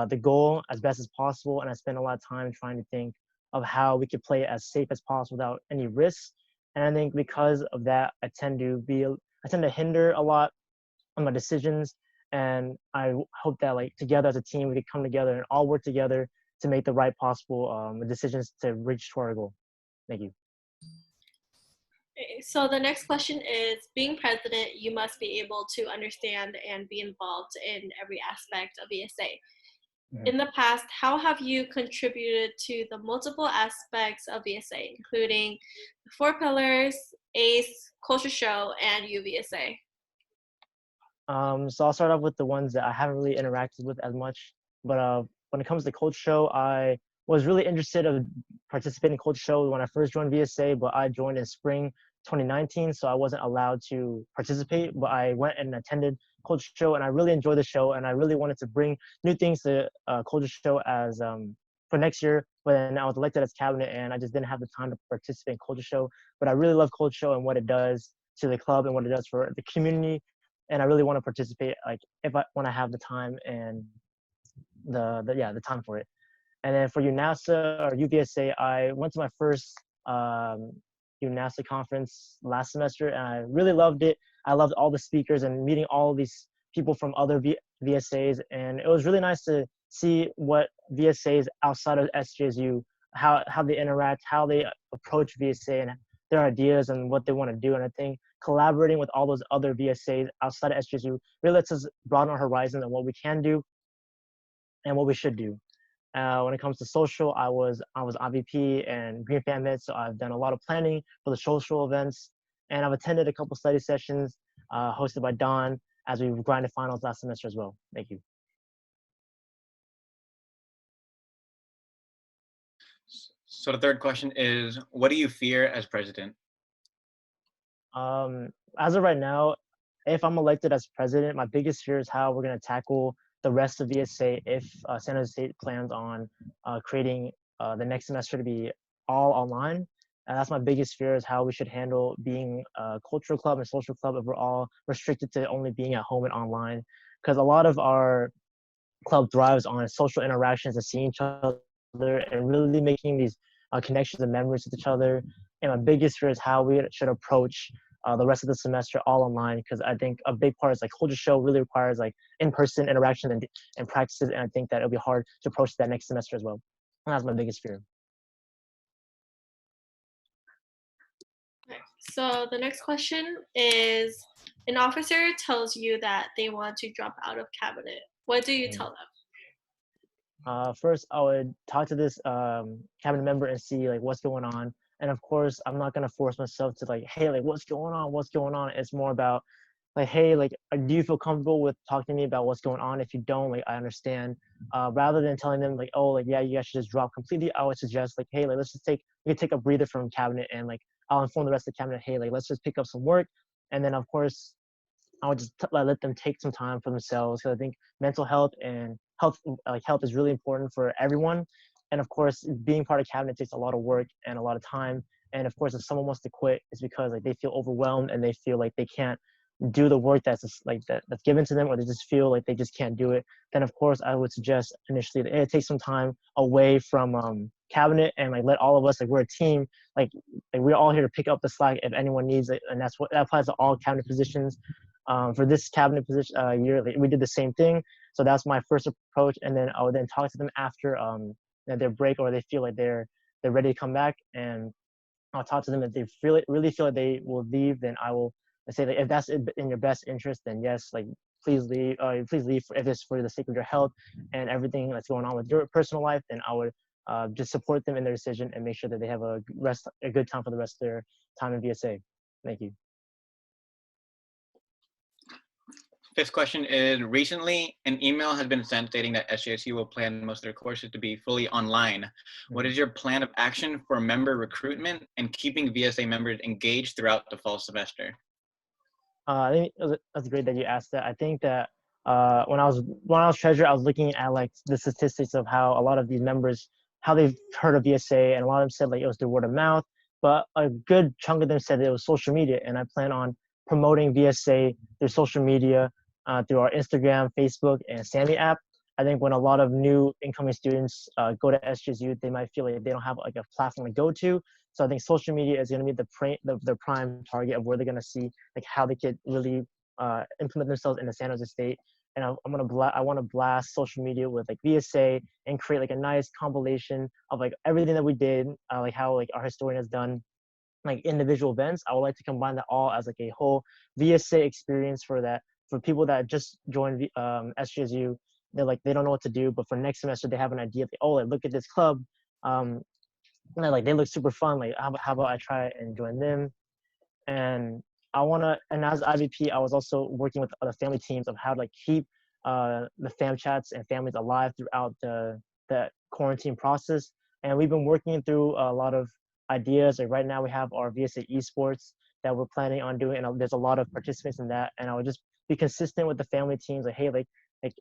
the goal as best as possible, and I spend a lot of time trying to think of how we could play it as safe as possible without any risks. And I think because of that, I tend to hinder a lot on my decisions. And I hope that like together as a team, we could come together and all work together to make the right possible decisions to reach to our goal. Thank you. So the next question is, being president, you must be able to understand and be involved in every aspect of VSA. In the past, how have you contributed to the multiple aspects of VSA, including the 4 pillars, ACE, culture show, and UVSA? So I'll start off with the ones that I haven't really interacted with as much. But when it comes to culture show, I was really interested in participating in culture show when I first joined VSA, but I joined in spring 2019, so I wasn't allowed to participate. But I went and attended culture show, and I really enjoyed the show, and I really wanted to bring new things to culture show as for next year. But then I was elected as cabinet, and I just didn't have the time to participate in culture show. But I really love culture show and what it does to the club and what it does for the community, and I really want to participate like when I have the time and the time for it. And then for UNASA or UVSA, I went to my first UNASA conference last semester, and I really loved it. I loved all the speakers and meeting all these people from other VSAs, and it was really nice to see what VSAs outside of SJSU, how they interact, how they approach VSA and their ideas and what they want to do. And I think collaborating with all those other VSAs outside of SJSU really lets us broaden our horizons and what we can do and what we should do. When it comes to social, I was IVP and Green Fan Med, so I've done a lot of planning for the social events, and I've attended a couple study sessions hosted by Don as we grinded finals last semester as well. Thank you. So the third question is, what do you fear as president? As of right now, if I'm elected as president, my biggest fear is how we're going to tackle the rest of VSA if San Jose State plans on creating the next semester to be all online. And that's my biggest fear, is how we should handle being a cultural club and social club if we're all restricted to only being at home and online. Because a lot of our club thrives on social interactions and seeing each other and really making these connections and memories with each other. And my biggest fear is how we should approach the rest of the semester all online, because I think a big part is like culture show really requires like in-person interaction and practices, and I think that it'll be hard to approach that next semester as well. And that's my biggest fear. So the next question is, an officer tells you that they want to drop out of cabinet. What do you tell them? First, I would talk to this cabinet member and see like what's going on. And of course, I'm not gonna force myself to like, hey, like what's going on? What's going on? It's more about like, hey, like, do you feel comfortable with talking to me about what's going on? If you don't, like, I understand. Rather than telling them like, oh, like, yeah, you guys should just drop completely, I would suggest like, hey, like, let's just we can take a breather from cabinet, and like, I'll inform the rest of the cabinet, hey, like, let's just pick up some work. And then of course, I would just let them take some time for themselves, because I think mental health and health is really important for everyone. And of course, being part of cabinet takes a lot of work and a lot of time. And of course, if someone wants to quit, it's because like they feel overwhelmed and they feel like they can't do the work that's that's given to them, or they just feel like they just can't do it. Then of course, I would suggest initially that it takes some time away from cabinet, and like let all of us, like, we're a team, like we're all here to pick up the slack if anyone needs it, and that applies to all cabinet positions. For this cabinet position year, we did the same thing. So that's my first approach, and then I would then talk to them after their break, or they feel like they're ready to come back, and I'll talk to them. If they really feel like they will leave, then I will say that if that's in your best interest, then yes, like please leave. Please leave if it's for the sake of your health and everything that's going on with your personal life. Then I would just support them in their decision and make sure that they have a good time for the rest of their time in VSA. Thank you. Fifth question is, recently an email has been sent stating that SJSU will plan most of their courses to be fully online. What is your plan of action for member recruitment and keeping VSA members engaged throughout the fall semester? I think that's great that you asked that. I think that when I was treasurer, I was looking at like the statistics of how a lot of these members, how they've heard of VSA, and a lot of them said like it was through word of mouth, but a good chunk of them said it was social media, and I plan on promoting VSA through social media, through our Instagram, Facebook, and Sammy app. I think when a lot of new incoming students go to SJSU, they might feel like they don't have like a platform to go to. So I think social media is going to be the prime target of where they're going to see like how they could really implement themselves into San Jose State. And I want to blast social media with like VSA and create like a nice compilation of like everything that we did, like how like our historian has done like individual events. I would like to combine that all as like a whole VSA experience for people that just joined SJSU. They don't know what to do, but for next semester they have an idea. Like, oh, like, look at this club, and like they look super fun. Like, how about I try and join them? And and as IVP, I was also working with other family teams of how to like keep the fam chats and families alive throughout the quarantine process. And we've been working through a lot of ideas. Like right now we have our VSA esports that we're planning on doing, and there's a lot of participants in that. And I would just be consistent with the family teams. Like, hey,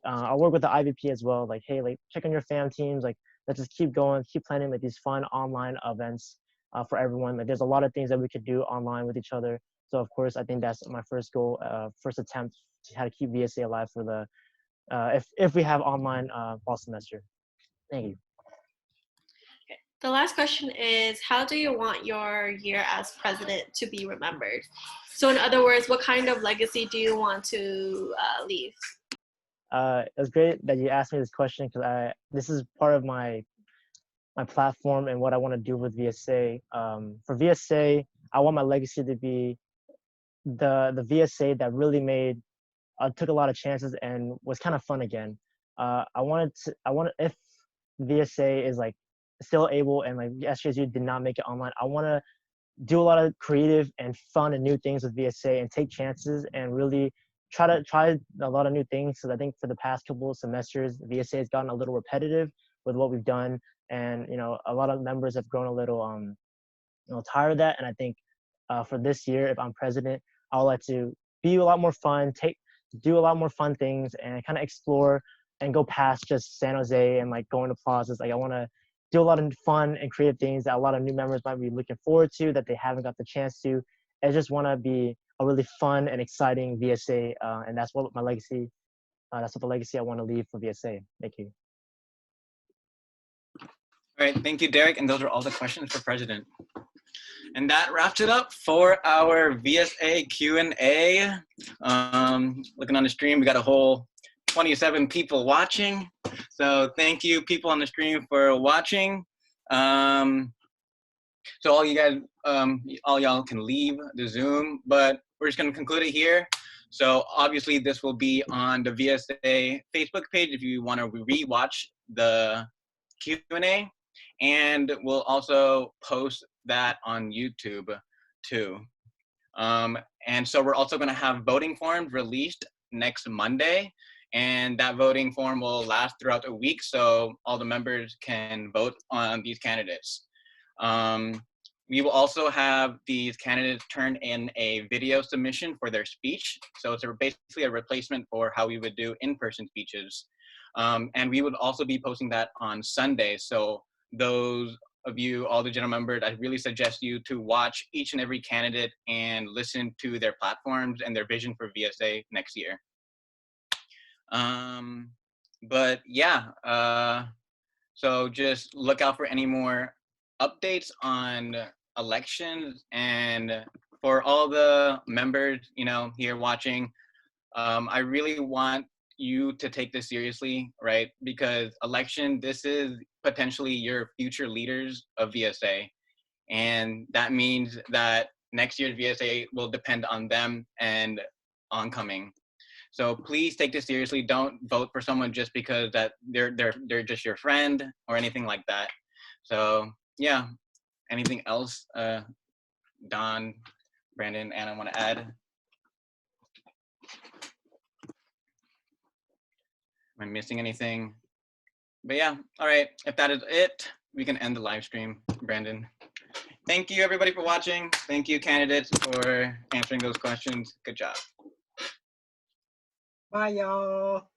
I'll work with the IVP as well. Like, hey, like check on your fam teams. Like, let's just keep going, keep planning like these fun online events for everyone. Like, there's a lot of things that we could do online with each other. So of course, I think that's my first goal, first attempt to how to keep VSA alive for the if we have online fall semester. Thank you. The last question is, how do you want your year as president to be remembered? So in other words, what kind of legacy do you want to leave? It's great that you asked me this question, because this is part of my platform and what I want to do with VSA. For VSA, I want my legacy to be the VSA that really took a lot of chances and was kind of fun again. If VSA is like still able and like SJSU did not make it online, I want to do a lot of creative and fun and new things with VSA and take chances and really try a lot of new things. Because I think for the past couple of semesters, VSA has gotten a little repetitive with what we've done. And a lot of members have grown a little tired of that. And I think for this year, if I'm president, I would like to be a lot more fun, do a lot more fun things, and kind of explore and go past just San Jose and like going to plazas. Like I want to do a lot of fun and creative things that a lot of new members might be looking forward to that they haven't got the chance to. I just want to be a really fun and exciting VSA, and that's what my legacy. That's what the legacy I want to leave for VSA. Thank you. All right, thank you, Derek. And those are all the questions for President. And that wraps it up for our VSA Q&A. Looking on the stream, we got a whole 27 people watching. So thank you, people on the stream, for watching. So all you guys, all y'all can leave the Zoom, but we're just gonna conclude it here. So obviously this will be on the VSA Facebook page if you wanna rewatch the Q&A. And we'll also post that on YouTube too. And so we're also gonna have voting forms released next Monday, and that voting form will last throughout a week so all the members can vote on these candidates. We will also have these candidates turn in a video submission for their speech. So it's basically a replacement for how we would do in-person speeches. And we would also be posting that on Sunday. So those of you, all the general members, I really suggest you to watch each and every candidate and listen to their platforms and their vision for VSA next year. But yeah, so just look out for any more updates on elections. And for all the members, here watching, I really want you to take this seriously, right? Because election, this is potentially your future leaders of VSA. And that means that next year's VSA will depend on them and oncoming. So please take this seriously. Don't vote for someone just because that they're just your friend or anything like that. So yeah, anything else, Don, Brandon, Anna want to add? Am I missing anything? But yeah, all right, if that is it, we can end the live stream, Brandon. Thank you everybody for watching. Thank you candidates for answering those questions. Good job. Bye y'all.